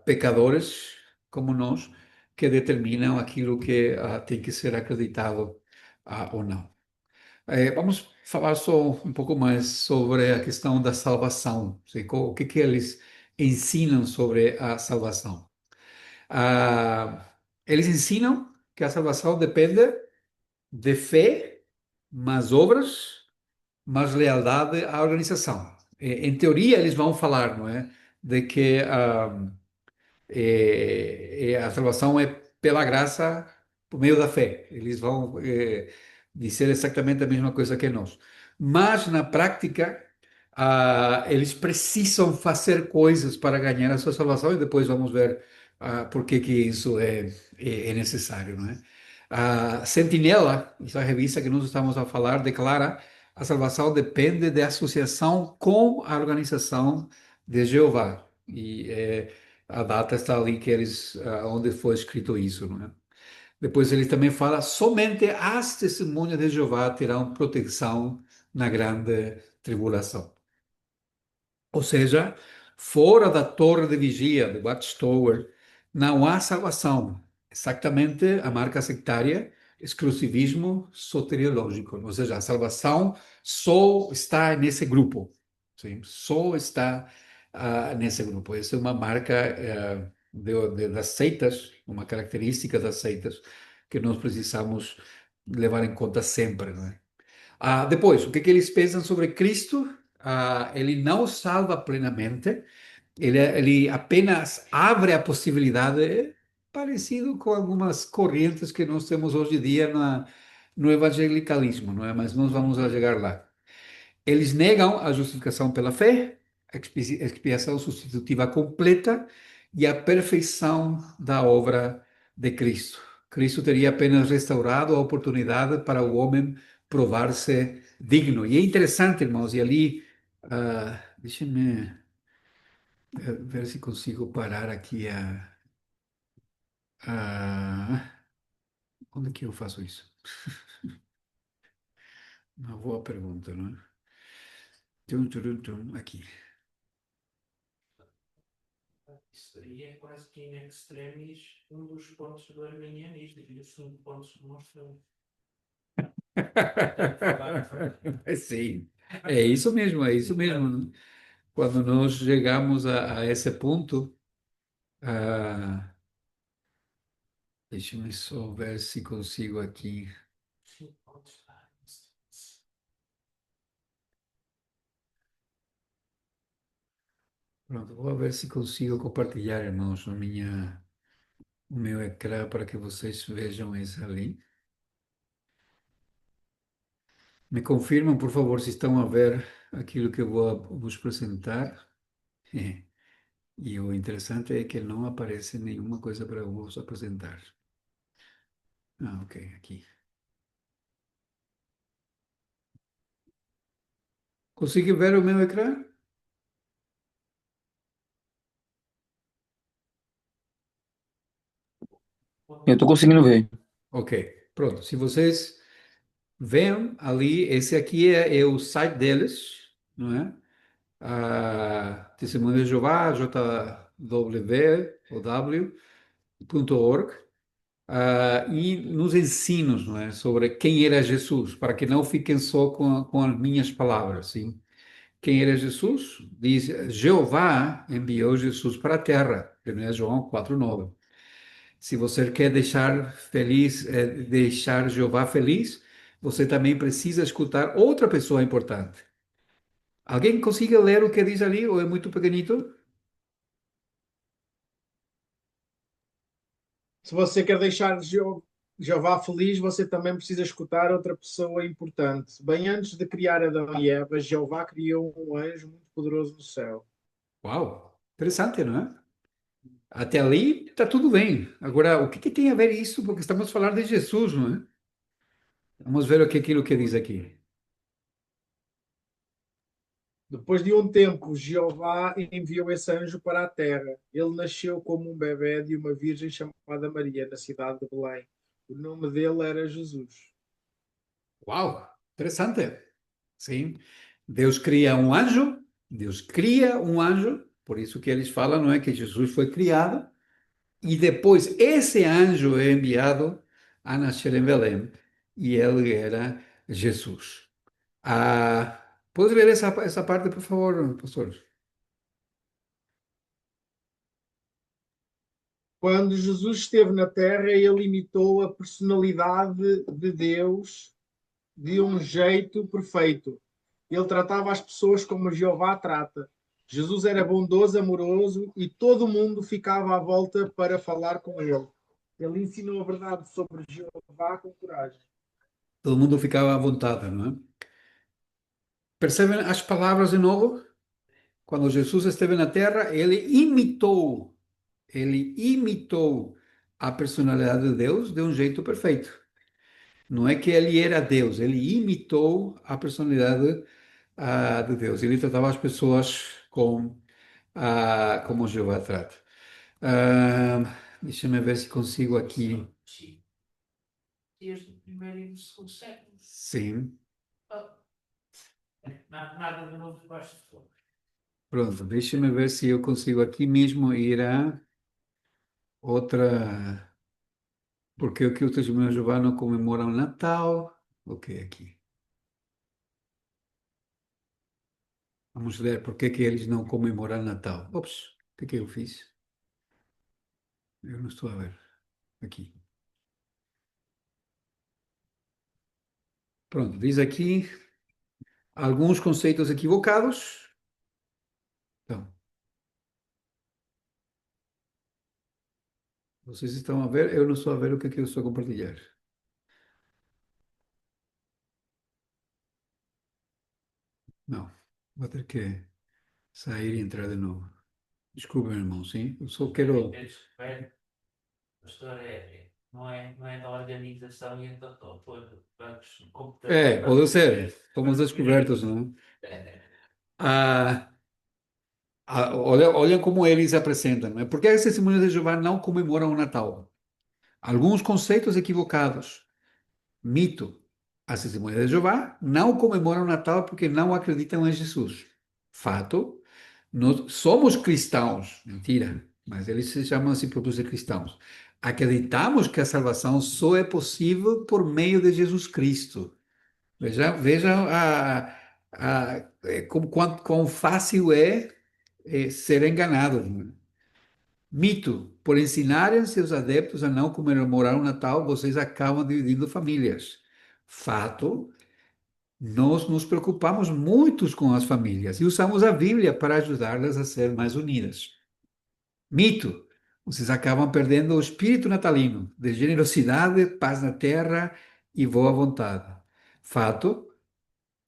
pecadores como nós, que determinam aquilo que tem que ser acreditado ou não. Vamos falar só um pouco mais sobre a questão da salvação, sim? O que eles ensinam sobre a salvação. Eles ensinam que a salvação depende de fé, mais obras, mais lealdade à organização. Em teoria, eles vão falar, não é, de que a salvação é pela graça por meio da fé. Eles vão dizer exatamente a mesma coisa que nós. Mas, na prática, eles precisam fazer coisas para ganhar a sua salvação e depois vamos ver por que isso é necessário, não é? A Sentinela, essa revista que nós estamos a falar, declara a salvação depende da associação com a organização de Jeová. A data está ali que onde foi escrito isso, não é? Depois ele também fala, somente as testemunhas de Jeová terão proteção na grande tribulação. Ou seja, fora da torre de vigia, do Watchtower, não há salvação. Exatamente a marca sectária, exclusivismo soteriológico. Ou seja, a salvação só está nesse grupo. Sim? Só está nesse grupo. Essa é uma marca das seitas, uma característica das seitas que nós precisamos levar em conta sempre, não é? Depois, o que eles pensam sobre Cristo? Ele não salva plenamente, ele apenas abre a possibilidade, parecido com algumas correntes que nós temos hoje em dia no evangelicalismo, não é? Mas nós vamos chegar lá. Eles negam a justificação pela fé, a expiação substitutiva completa e a perfeição da obra de Cristo. Cristo teria apenas restaurado a oportunidade para o homem provar-se digno. E é interessante, irmãos, e ali, deixe-me ver se consigo parar aqui onde que eu faço isso? Uma boa pergunta, não é? Aqui. Isso aí é quase que in extremis um dos pontos do arminianismo, e os 5 pontos demonstram. Sim, é isso mesmo, é isso mesmo. Quando nós chegamos a esse ponto, deixa-me só ver se consigo aqui. 5 pontos. Pronto, vou ver se consigo compartilhar, irmãos, o meu ecrã para que vocês vejam isso ali. Me confirmam, por favor, se estão a ver aquilo que eu vou vos apresentar. E o interessante é que não aparece nenhuma coisa para vos apresentar. Ok, aqui. Consegue ver o meu ecrã? Eu estou conseguindo ver. Ok, pronto. Se vocês veem ali, esse aqui é o site deles, não é? Testemunho de Jeová, JW ou W.org, e nos ensinos, não é? Sobre quem era Jesus, para que não fiquem só com as minhas palavras, sim? Quem era Jesus? Diz, Jeová enviou Jesus para a terra, 1 João 4,9. Se você quer deixar feliz, deixar Jeová feliz, você também precisa escutar outra pessoa importante. Alguém consiga ler o que diz ali ou é muito pequenito? Se você quer deixar Jeová feliz, você também precisa escutar outra pessoa importante. Bem antes de criar Adão e Eva, Jeová criou um anjo muito poderoso no céu. Uau, interessante, não é? Até ali está tudo bem. Agora, o que que tem a ver isso? Porque estamos falando de Jesus, não é? Vamos ver o que aquilo que diz aqui. Depois de um tempo, Jeová enviou esse anjo para a terra. Ele nasceu como um bebé de uma virgem chamada Maria, na cidade de Belém. O nome dele era Jesus. Uau, interessante. Sim. Deus cria um anjo, por isso que eles falam, não é, que Jesus foi criado, e depois esse anjo é enviado a nascer em Belém, e ele era Jesus. Pode ler essa parte, por favor, pastor? Quando Jesus esteve na terra, ele imitou a personalidade de Deus de um jeito perfeito. Ele tratava as pessoas como Jeová trata. Jesus era bondoso, amoroso e todo mundo ficava à volta para falar com ele. Ele ensinou a verdade sobre Jeová com coragem. Todo mundo ficava à vontade, não é? Percebem as palavras de novo? Quando Jesus esteve na terra, ele imitou a personalidade de Deus de um jeito perfeito. Não é que ele era Deus, ele imitou a personalidade de Deus. Ele tratava as pessoas como Jeová trata. Deixa eu ver se consigo aqui. Desde o primeiro e o segundo século. Sim, Nada de novo debaixo de fogo. pronto. Deixa eu ver se eu consigo aqui mesmo ir a outra. Porque aqui o Testemunho de Jeová não comemora o Natal. Ok, aqui. Vamos ler por que que eles não comemoram Natal. Ops, o que que eu fiz? Eu não estou a ver. Aqui. Pronto, diz aqui alguns conceitos equivocados. Então, vocês estão a ver, eu não estou a ver o que que eu estou a compartilhar. Não, vou ter que sair e entrar de novo. Desculpa, meu irmão, sim? Eu só quero. Pastor, não é da organização e então pôr bancos Pode ser. Fomos descobertos, não é? Ah, olha como eles apresentam, não é? Por que as testemunhas de Jeová não comemoram o Natal? Alguns conceitos equivocados. Mito. As testemunhas de Jeová não comemoram o Natal porque não acreditam em Jesus. Fato. Nós somos cristãos. Mentira. Mas eles se chamam a si próprios de cristãos. Acreditamos que a salvação só é possível por meio de Jesus Cristo. Veja quão fácil é ser enganado. Mito. Por ensinarem seus adeptos a não comemorar o Natal, vocês acabam dividindo famílias. Fato. Nós nos preocupamos muito com as famílias e usamos a Bíblia para ajudá-las a ser mais unidas. Mito. Vocês acabam perdendo o espírito natalino de generosidade, paz na terra e boa vontade. Fato.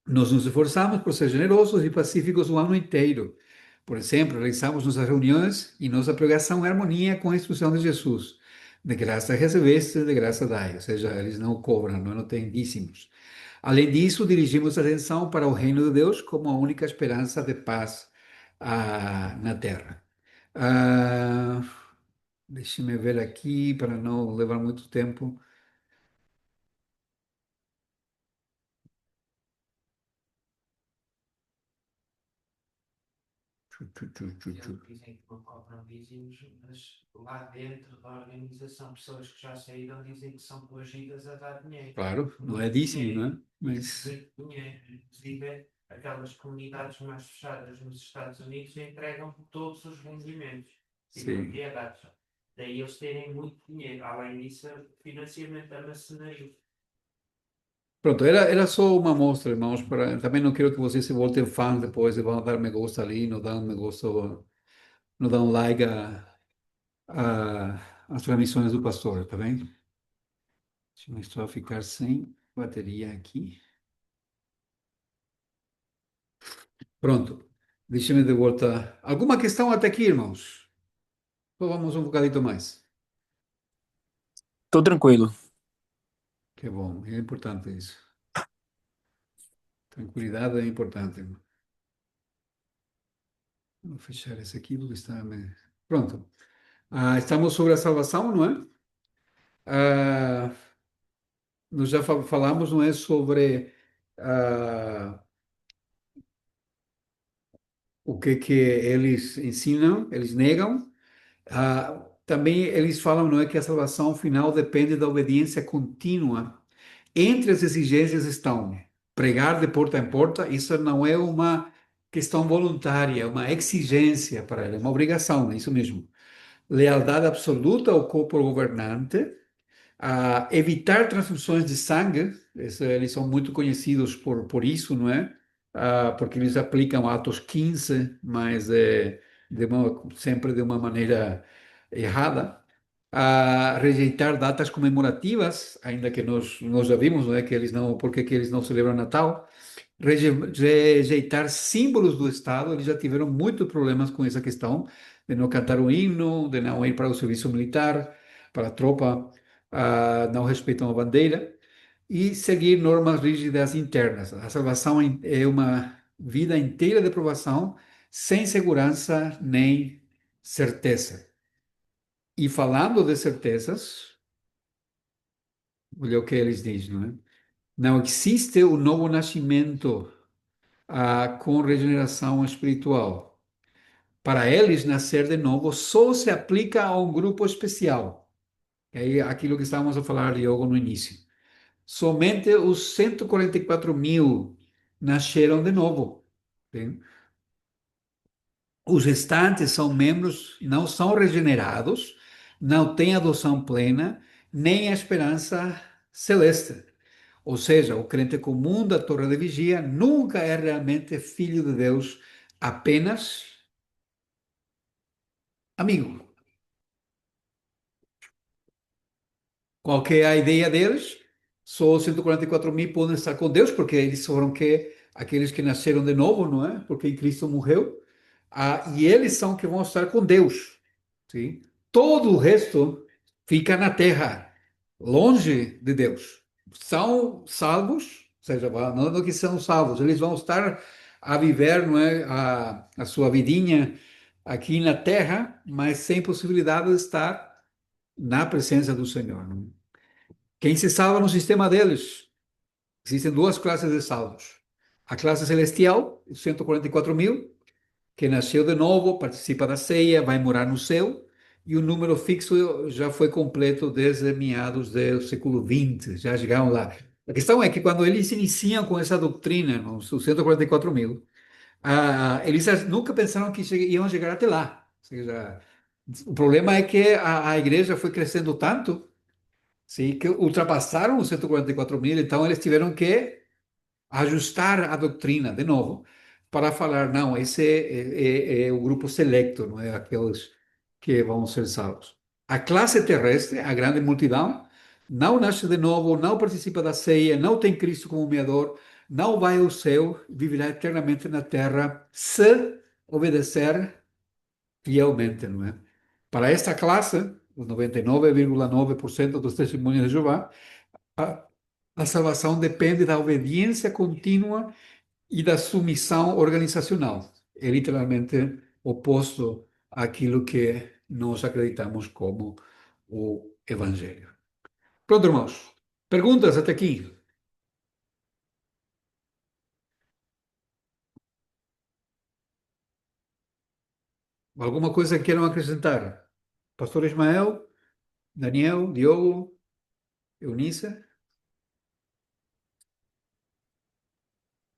Nós nos esforçamos por ser generosos e pacíficos o ano inteiro. Por exemplo, realizamos nossas reuniões e nossa pregação em harmonia com a instrução de Jesus. De graça recebeste, de graça dai. Ou seja, eles não cobram, não tem dízimos. Além disso, dirigimos a atenção para o reino de Deus como a única esperança de paz na terra. Ah, deixe-me ver aqui para não levar muito tempo. Eles dizem que não cobram dízimos, mas lá dentro da organização, pessoas que já saíram dizem que são coagidas a dar dinheiro. Claro, não é dízimo, não é? Mas Muito dinheiro. Inclusive, aquelas comunidades mais fechadas nos Estados Unidos entregam todos os rendimentos e sim. propriedades. Daí eles terem muito dinheiro. Além disso, financiamento da maçonaria. Pronto, era só uma amostra, irmãos, para também não quero que vocês se voltem fãs depois e vão dar me gusta ali, não dão me gusta, não dão like às transmissões do pastor, tá bem? Deixa eu só ficar sem bateria aqui. Pronto, deixa-me de volta. Alguma questão até aqui, irmãos? Ou vamos um bocadito mais? Tô tranquilo. Que bom, é importante isso. Tranquilidade é importante, irmão. Vou fechar esse aqui porque está... Pronto. Estamos sobre a salvação, não é? Ah, nós já falamos, não é, sobre o que eles ensinam, eles negam. Também eles falam, não é, que a salvação final depende da obediência contínua. Entre as exigências estão pregar de porta em porta, isso não é uma questão voluntária, é uma exigência para ele, é uma obrigação, é isso mesmo. Lealdade absoluta ao corpo governante, evitar transfusões de sangue, eles são muito conhecidos por isso, não é? Porque eles aplicam Atos 15, mas sempre de uma maneira errada. Rejeitar datas comemorativas, ainda que nós já vimos, não é? Que eles não, porque que eles não celebram Natal. Rejeitar símbolos do Estado, eles já tiveram muitos problemas com essa questão de não cantar o hino, de não ir para o serviço militar, para a tropa, não respeitam a bandeira e seguir normas rígidas internas. A salvação é uma vida inteira de provação, sem segurança nem certeza. E falando de certezas, olha o que eles dizem, não é? Não existe o novo nascimento com regeneração espiritual. Para eles, nascer de novo só se aplica a um grupo especial. É aquilo que estávamos a falar, Diogo, no início. Somente os 144 mil nasceram de novo. Sim? Os restantes são membros, não são regenerados, não têm adoção plena, nem a esperança celeste. Ou seja, o crente comum da torre de vigia nunca é realmente filho de Deus, apenas amigo. Qual que é a ideia deles? Só os 144 mil podem estar com Deus, porque eles foram aqueles que nasceram de novo, não é? Porque em Cristo morreu. E eles são que vão estar com Deus. Sim? Todo o resto fica na terra, longe de Deus. São salvos, ou seja, não que são salvos, eles vão estar a viver, não é, a sua vidinha aqui na terra, mas sem possibilidade de estar na presença do Senhor. Não é? Quem se salva no sistema deles? Existem duas classes de salvos. A classe celestial, os 144 mil, que nasceu de novo, participa da ceia, vai morar no céu, e o número fixo já foi completo desde meados do século XX, já chegaram lá. A questão é que quando eles iniciam com essa doutrina, os 144 mil, eles nunca pensaram que iam chegar até lá. Ou seja, o problema é que a igreja foi crescendo tanto, sim, que ultrapassaram os 144 mil, então eles tiveram que ajustar a doutrina de novo para falar, não, esse é o grupo selecto, não é aqueles que vão ser salvos. A classe terrestre, a grande multidão, não nasce de novo, não participa da ceia, não tem Cristo como mediador, não vai ao céu, viverá eternamente na terra se obedecer fielmente, não é? Para esta classe, os 99,9% dos testemunhos de Jeová, A salvação depende da obediência contínua e da submissão organizacional. É literalmente oposto àquilo que nós acreditamos como o Evangelho. Pronto, irmãos. Perguntas até aqui? Alguma coisa que queiram acrescentar? Pastor Ismael, Daniel, Diogo, Eunice?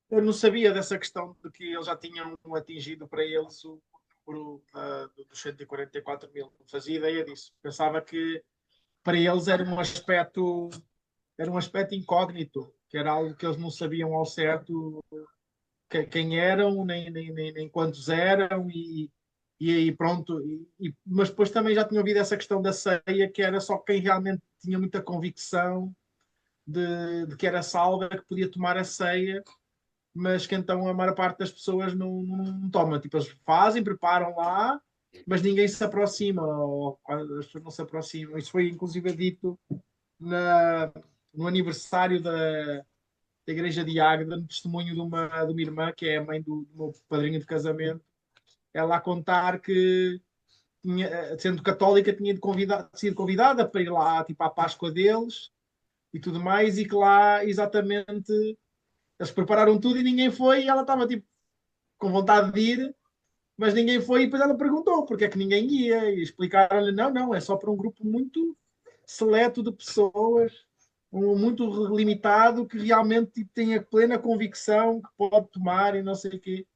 Eu não sabia dessa questão de que eles já tinham atingido para eles o número dos 144 mil. Não fazia ideia disso. Pensava que para eles era um aspecto incógnito, que era algo que eles não sabiam ao certo quem eram, nem quantos eram, e aí pronto. Mas depois também já tinha ouvido essa questão da ceia, que era só quem realmente tinha muita convicção de que era salva que podia tomar a ceia, mas que então a maior parte das pessoas não toma. Tipo, eles fazem, preparam lá, mas ninguém se aproxima, ou as pessoas não se aproximam. Isso foi inclusive dito na, no aniversário da Igreja de Águeda, no testemunho de uma irmã, que é a mãe do meu padrinho de casamento, ela a contar que, sendo católica, tinha sido convidada para ir lá tipo, à Páscoa deles e tudo mais, e que lá exatamente eles prepararam tudo e ninguém foi, e ela estava tipo, com vontade de ir, mas ninguém foi, e depois ela perguntou porque é que ninguém ia, e explicaram-lhe: não, não, é só para um grupo muito seleto de pessoas, muito limitado, que realmente tipo, tem a plena convicção que pode tomar e não sei o quê.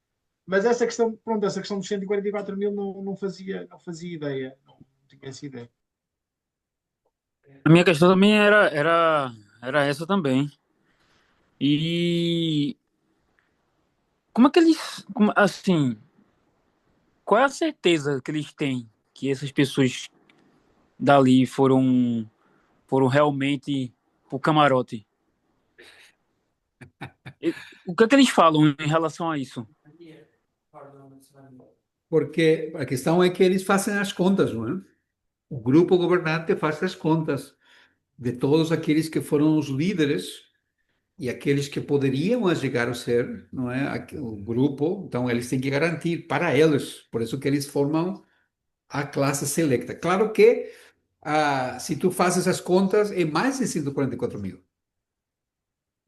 Mas essa questão, pronto, essa questão dos 144 mil não fazia ideia, não tinha essa ideia. A minha questão também era essa também. E como é que eles, assim, qual é a certeza que eles têm que essas pessoas dali foram realmente pro camarote? O que é que eles falam em relação a isso? Porque a questão é que eles fazem as contas, não é? O grupo governante faz as contas de todos aqueles que foram os líderes e aqueles que poderiam chegar a ser, não é? O grupo, então eles têm que garantir para eles, por isso que eles formam a classe selecta. Claro que se tu fazes as contas, é mais de 144 mil.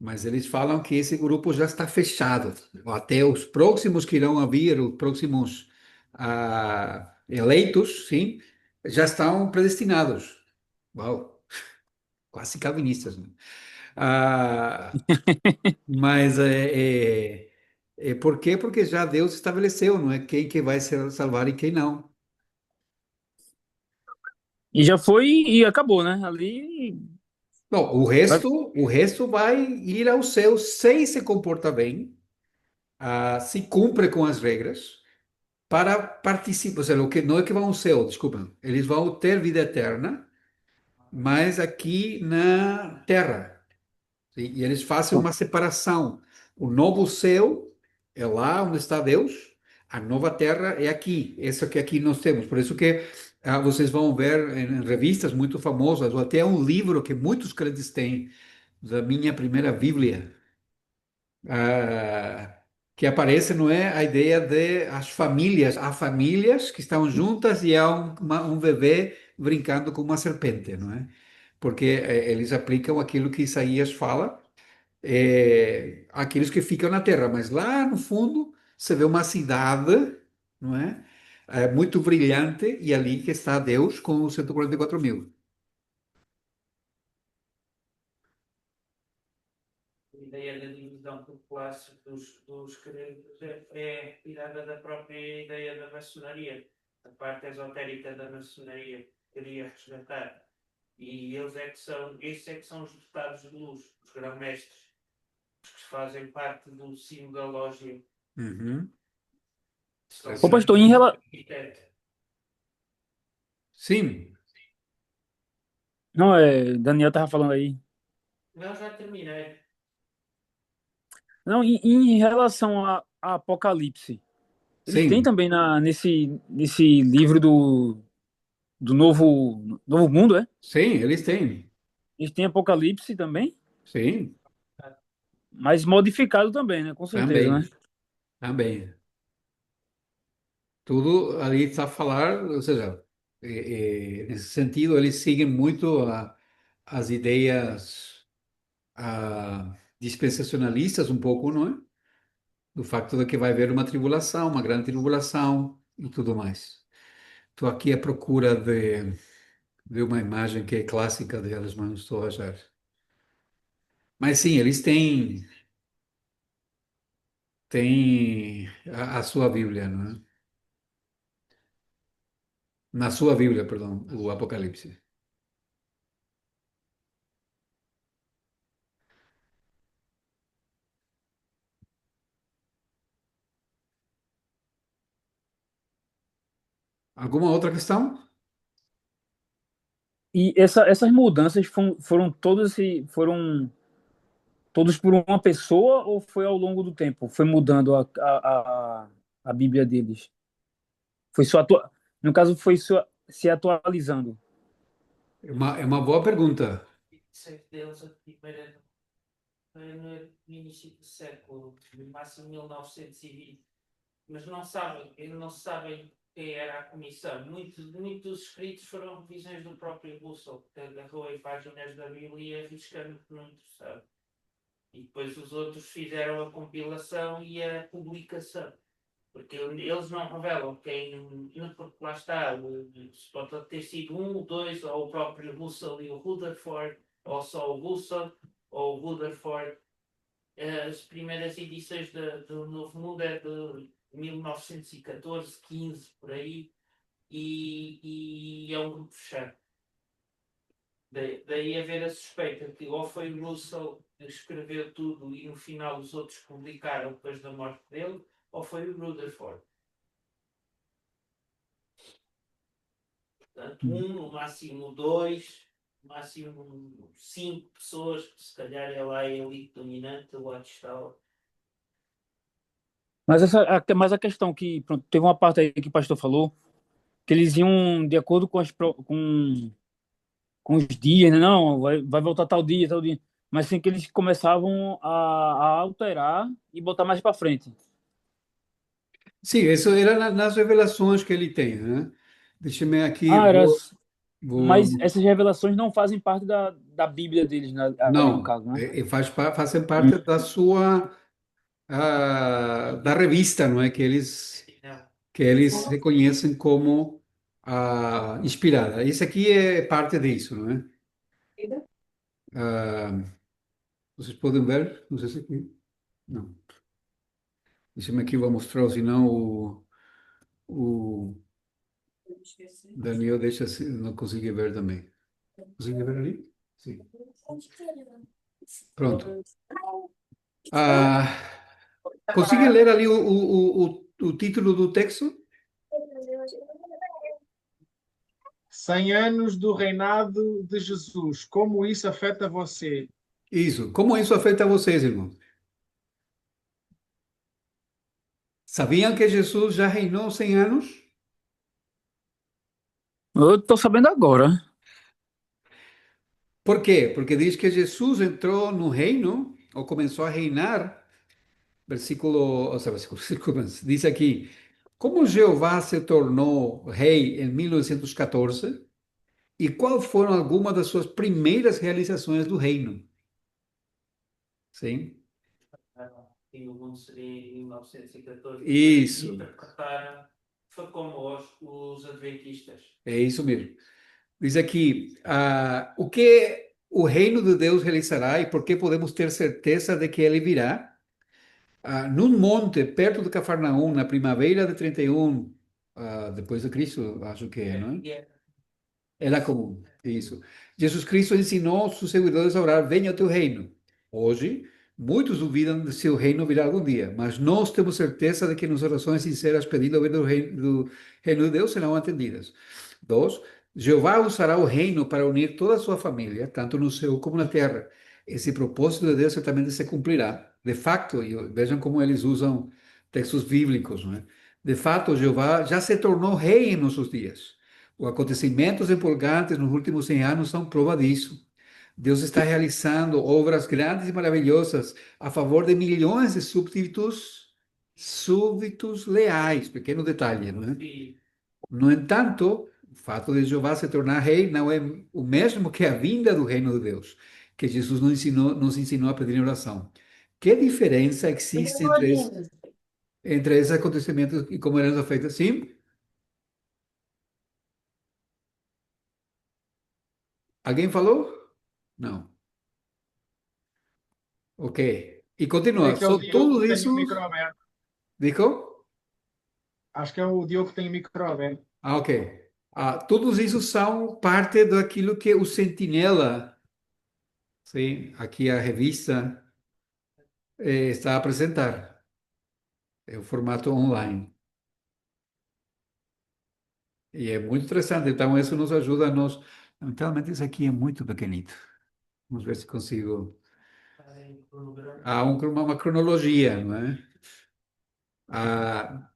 Mas eles falam que esse grupo já está fechado. Até os próximos que irão vir, os próximos eleitos, sim, já estão predestinados. Uau, quase calvinistas, né? Ah, mas por quê? Porque já Deus estabeleceu, não é? Quem que vai ser salvar e quem não. E já foi e acabou, né? Ali Bom, vai- o resto vai ir ao céu sem se comportar bem, se cumpre com as regras, para participar, ou seja, o que, não é que vão ao céu, desculpa, eles vão ter vida eterna, mas aqui na terra. Sim? E eles fazem uma separação. O novo céu é lá onde está Deus, a nova terra é aqui, essa que aqui nós temos. Por isso que vocês vão ver em revistas muito famosas, ou até um livro que muitos crentes têm, da minha primeira Bíblia, ah, que aparece, não é, a ideia de há famílias que estão juntas e há um bebê brincando com uma serpente, não é? Porque eles aplicam aquilo que Isaías fala, aqueles que ficam na terra, mas lá no fundo você vê uma cidade, não é? Muito brilhante, e ali que está Deus com os 144 mil. A ideia da divisão por classes dos crentes é tirada da própria ideia da maçonaria, a parte esotérica da maçonaria que queria resgatar. E esses é que são os deputados de luz, os grão-mestres, os que fazem parte do cimo da loja. Uhum. Estão Ô, pastor, sempre no arquiteto. Sim, não, Daniel tava falando aí. Não, já terminei. Não, em relação a Apocalipse, eles têm sim, também nesse livro do novo mundo, é? sim, eles têm. Eles têm Apocalipse também? Sim, Mas modificado também, né? Com certeza, né? também, também. Tudo ali está a falar, ou seja, nesse sentido, eles seguem muito as ideias dispensacionalistas, um pouco, não é? Do facto de que vai haver uma tribulação, uma grande tribulação e tudo mais. Estou aqui à procura de uma imagem que é clássica deles, mas não estou a achar. Mas sim, eles têm a sua Bíblia, não é? Na sua Bíblia, perdão, o Apocalipse. Alguma outra questão? E essas mudanças foram todos por uma pessoa ou foi ao longo do tempo? Foi mudando a Bíblia deles? Foi só no caso foi só se atualizando. É uma boa pergunta. Sei deles a primeira foi no início do século, no máximo 1920, mas ainda não sabem quem era a comissão. Muitos dos escritos foram revisões do próprio Russell, que agarrou em páginas da Bíblia riscando o que não interessava. E depois os outros fizeram a compilação e a publicação. Porque eles não revelam quem, porque lá está, pode ter sido um, dois, ou o próprio Russell e o Rutherford, ou só o Russell, ou o Rutherford. As primeiras edições do Novo Mundo é de 1914, 15, por aí, e é um grupo fechado. Daí haver a suspeita que ou foi o Russell que escreveu tudo e no final os outros publicaram depois da morte dele, ou foi o Rutherford. Portanto, no máximo dois, no máximo 5 pessoas, que se calhar é lá a elite dominante, o Watchtower. Mas a questão que, pronto, teve uma parte aí que o pastor falou, que eles iam de acordo com os dias, né? Não, vai voltar tal dia. Mas assim que eles começavam a alterar e botar mais para frente. Sim, isso era nas revelações que ele tem, né? Deixa-me aqui, Ah, era. vou, Mas essas revelações não fazem parte da Bíblia deles, né? Aí no não, caso, né? fazem Hum. parte da revista, não é? Não. Que eles reconhecem como inspirada. Isso aqui é parte disso, não é? Ah, vocês podem ver? Não sei se aqui. Não. Deixa-me aqui, vou mostrar, senão o Daniel deixa, não consegui ver também. Consegui ver ali? Sim. Pronto. Ah, consegui ler ali o título do texto? 100 anos do reinado de Jesus. Como isso afeta você? Isso. Como isso afeta vocês, irmão? Sabiam que Jesus já reinou 100 anos? Eu tô sabendo agora. Por quê? Porque diz que Jesus entrou no reino, ou começou a reinar, versículo, diz aqui, como Jeová se tornou rei em 1914, e quais foram algumas das suas primeiras realizações do reino? Sim? E o mundo seria em 1914. Isso, Interpretaram, foi como os adventistas. é isso mesmo. Diz aqui, o que o reino de Deus realizará e por que podemos ter certeza de que ele virá? Num monte perto de Cafarnaum, na primavera de 31, depois de Cristo, acho que é, não é? Era comum, isso. Jesus Cristo ensinou seus seguidores a orar: venha o teu reino. Hoje, muitos duvidam de se o reino virá algum dia, mas nós temos certeza de que nossas orações sinceras pedindo do reino de Deus serão atendidas. Dois, Jeová usará o reino para unir toda a sua família, tanto no céu como na terra. Esse propósito de Deus certamente se cumprirá. De fato, vejam como eles usam textos bíblicos, não é? De fato, Jeová já se tornou rei em nossos dias. Os acontecimentos empolgantes nos últimos 100 anos são prova disso. Deus está realizando obras grandes e maravilhosas a favor de milhões de súbditos leais. Pequeno detalhe, não é? Sim. No entanto, o fato de Jeová se tornar rei não é o mesmo que a vinda do reino de Deus, que Jesus nos ensinou a pedir em oração. Que diferença existe entre esses acontecimentos e como eles são feitos? Sim? Alguém falou? Não. Ok. E É continua. que é o Só Diogo tudo que tem o isso. micro aberto. Dico? Acho que é o Diogo que tem o micro aberto. Ah, ok. Todos isso são parte daquilo que o Sentinela, sim, aqui a revista, está a apresentar. É o formato online. E é muito interessante. Então, isso nos ajuda a nós. Lamentablemente, isso aqui é muito pequenito. Vamos ver se consigo. Há uma cronologia, não é? A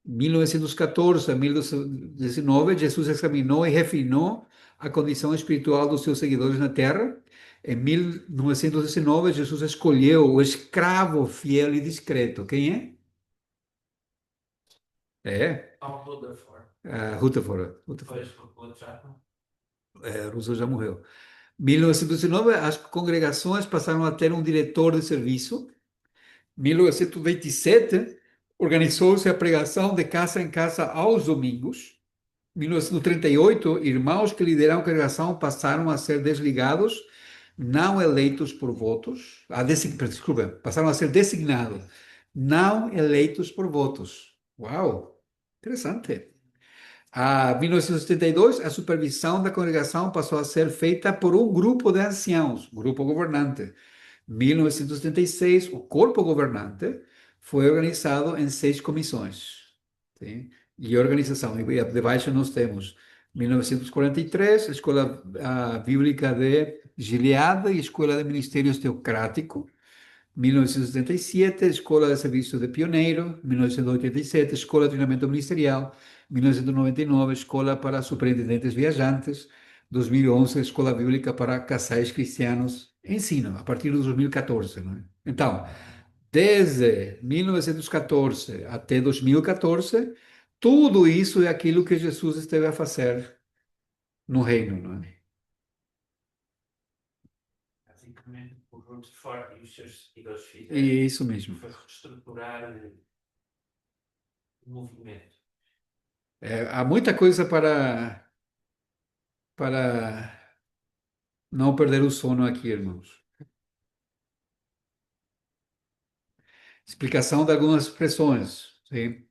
1914 a 1919, Jesus examinou e refinou a condição espiritual dos seus seguidores na Terra. Em 1919, Jesus escolheu o escravo fiel e discreto. Quem é? É, Ao Rutherford. Rutherford. Depois o outro já não. Rousseau já morreu. 1919, as congregações passaram a ter um diretor de serviço. 1927, organizou-se a pregação de casa em casa aos domingos. 1938, irmãos que lideraram a congregação passaram a ser desligados, não eleitos por votos. Desculpa, passaram a ser designados, não eleitos por votos. Uau, interessante. A 1972, a supervisão da congregação passou a ser feita por um grupo de anciãos, grupo governante. 1976, o corpo governante foi organizado em 6 comissões. Sim? E organização, e debaixo nós temos 1943, a Escola Bíblica de Gilead e Escola de Ministérios Teocrático. 1977, Escola de Serviço de Pioneiro. 1987, Escola de Treinamento Ministerial. 1999, Escola para Superintendentes Viajantes. 2011, Escola Bíblica para Casais Cristianos. Ensino, a partir de 2014. Não é? Então, desde 1914 até 2014, tudo isso é aquilo que Jesus esteve a fazer no reino. Não é? Basicamente, o Rutherford e os seus seguidores fizeram Isso mesmo. foi reestruturar o movimento. Há muita coisa para não perder o sono aqui, irmãos. Explicação de algumas expressões. Sim?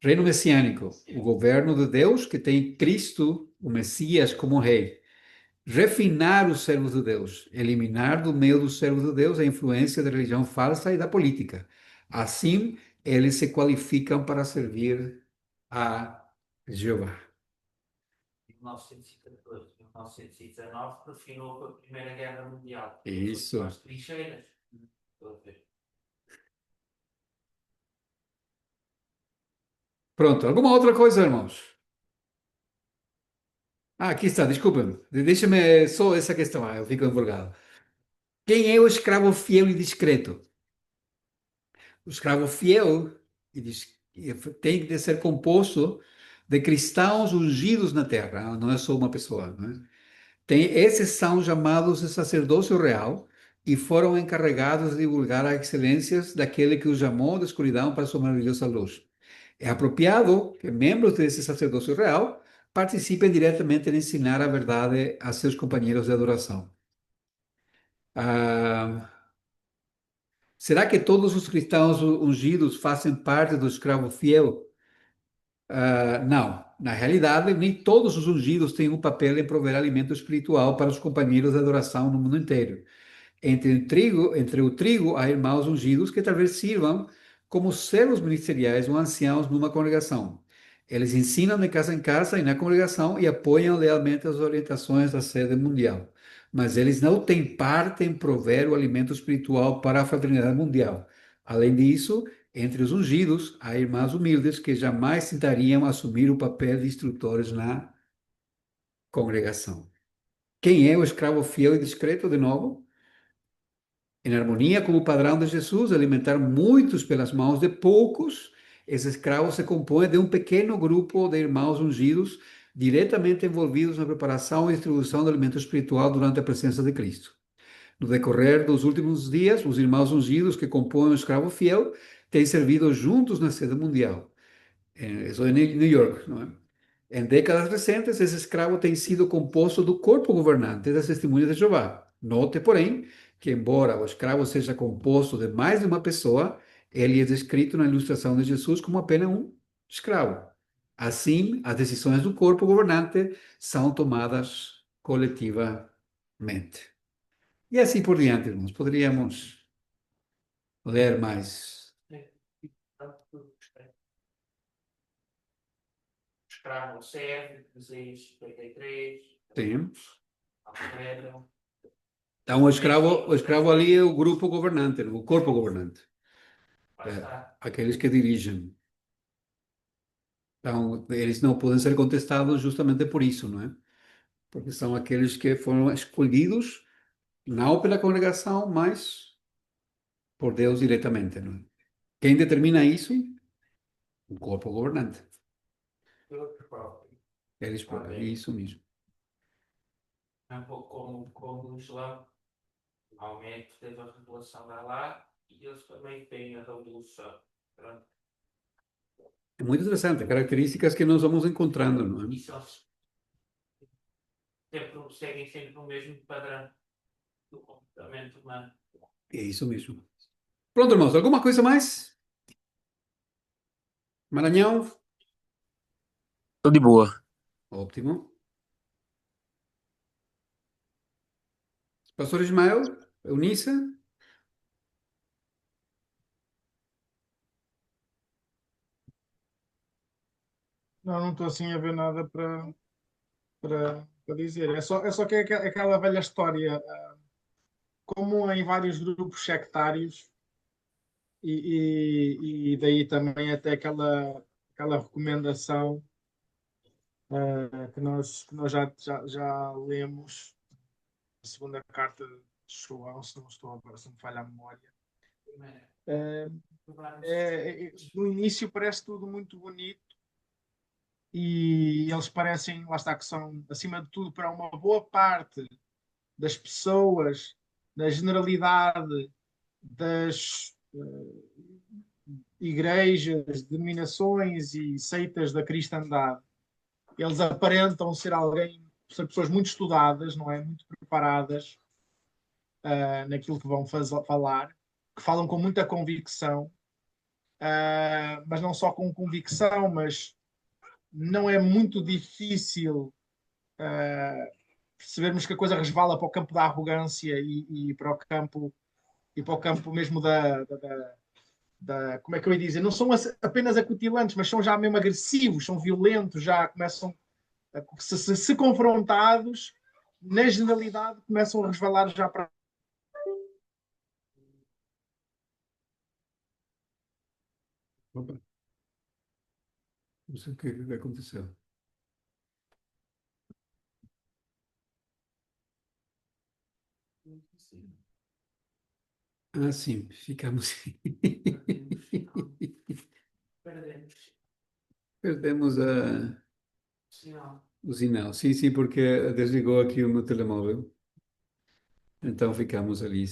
Reino messiânico, o governo de Deus que tem Cristo, o Messias, como rei. Refinar os servos de Deus, eliminar do meio dos servos de Deus a influência da religião falsa e da política. Assim, eles se qualificam para servir a Jeová. Em 1914, 1919, refinou com a Primeira Guerra Mundial. Isso. As trincheiras. Estou a ver. Pronto, alguma outra coisa, irmãos? Aqui está, desculpa-me. Deixa-me só essa questão, eu fico envolgado. Quem é o escravo fiel e discreto? O escravo fiel tem de ser composto de cristãos ungidos na terra, não é só uma pessoa. Não é? Esses são chamados de sacerdócio real e foram encarregados de divulgar as excelências daquele que os chamou da escuridão para a sua maravilhosa luz. É apropriado que membros desse sacerdócio real participem diretamente em ensinar a verdade a seus companheiros de adoração. Ah, será que todos os cristãos ungidos fazem parte do escravo fiel? Não. Na realidade, nem todos os ungidos têm um papel em prover alimento espiritual para os companheiros de adoração no mundo inteiro. Entre o trigo há irmãos ungidos que talvez sirvam como servos ministeriais ou anciãos numa congregação. Eles ensinam de casa em casa e na congregação e apoiam lealmente as orientações da sede mundial. Mas eles não têm parte em prover o alimento espiritual para a fraternidade mundial. Além disso, entre os ungidos, há irmãos humildes que jamais tentariam assumir o papel de instrutores na congregação. Quem é o escravo fiel e discreto, de novo? Em harmonia com o padrão de Jesus, alimentar muitos pelas mãos de poucos, esse escravo se compõe de um pequeno grupo de irmãos ungidos, diretamente envolvidos na preparação e distribuição do alimento espiritual durante a presença de Cristo. No decorrer dos últimos dias, os irmãos ungidos que compõem o escravo fiel têm servido juntos na sede mundial. Isso é em New York, não é? Em décadas recentes, esse escravo tem sido composto do corpo governante das Testemunhas de Jeová. Note, porém, que embora o escravo seja composto de mais de uma pessoa, ele é descrito na ilustração de Jesus como apenas um escravo. Assim, as decisões do corpo governante são tomadas coletivamente. E assim por diante, irmãos. Poderíamos ler mais. Escravo serve, Isaías 53, Sim. Alfredo. Então, o escravo ali é o grupo governante, o corpo governante. Lá está. Aqueles que dirigem. Então, eles não podem ser contestados justamente por isso, não é? Porque são aqueles que foram escolhidos, não pela congregação, mas por Deus diretamente, não é? Quem determina isso? O corpo governante. Eu próprio. Eles, isso mesmo. É um pouco como o Islã. Normalmente teve a revelação de Allah e eles também têm a revolução. Pronto. É muito interessante, características que nós vamos encontrando, não é? E seguem sempre o mesmo padrão do comportamento humano. É isso mesmo. Pronto, irmãos, alguma coisa mais? Maranhão? Tô de boa. Ótimo. Pastor Ismael? Eunice? Não estou assim a ver nada para dizer. É só que é aquela velha história, como em vários grupos sectários, e daí também até aquela recomendação que nós já lemos, a segunda carta de João, se não estou agora, se me falha a memória. Eh, no início parece tudo muito bonito e eles parecem, lá está, que são, acima de tudo, para uma boa parte das pessoas, na generalidade das igrejas, denominações e seitas da cristandade. Eles aparentam ser pessoas muito estudadas, não é? Muito preparadas naquilo que vão falar, que falam com muita convicção, mas não só com convicção, mas não é muito difícil percebermos que a coisa resvala para o campo da arrogância e para o campo mesmo como é que eu ia dizer? Não são apenas acutilantes, mas são já mesmo agressivos, são violentos, já começam se confrontados, na generalidade, começam a resvalar já para. Opa, não sei o que aconteceu. Ah, sim, ficamos. Perdemos. Perdemos Sinal. o sinal. Sim, sim, porque desligou aqui o meu telemóvel. Então ficamos ali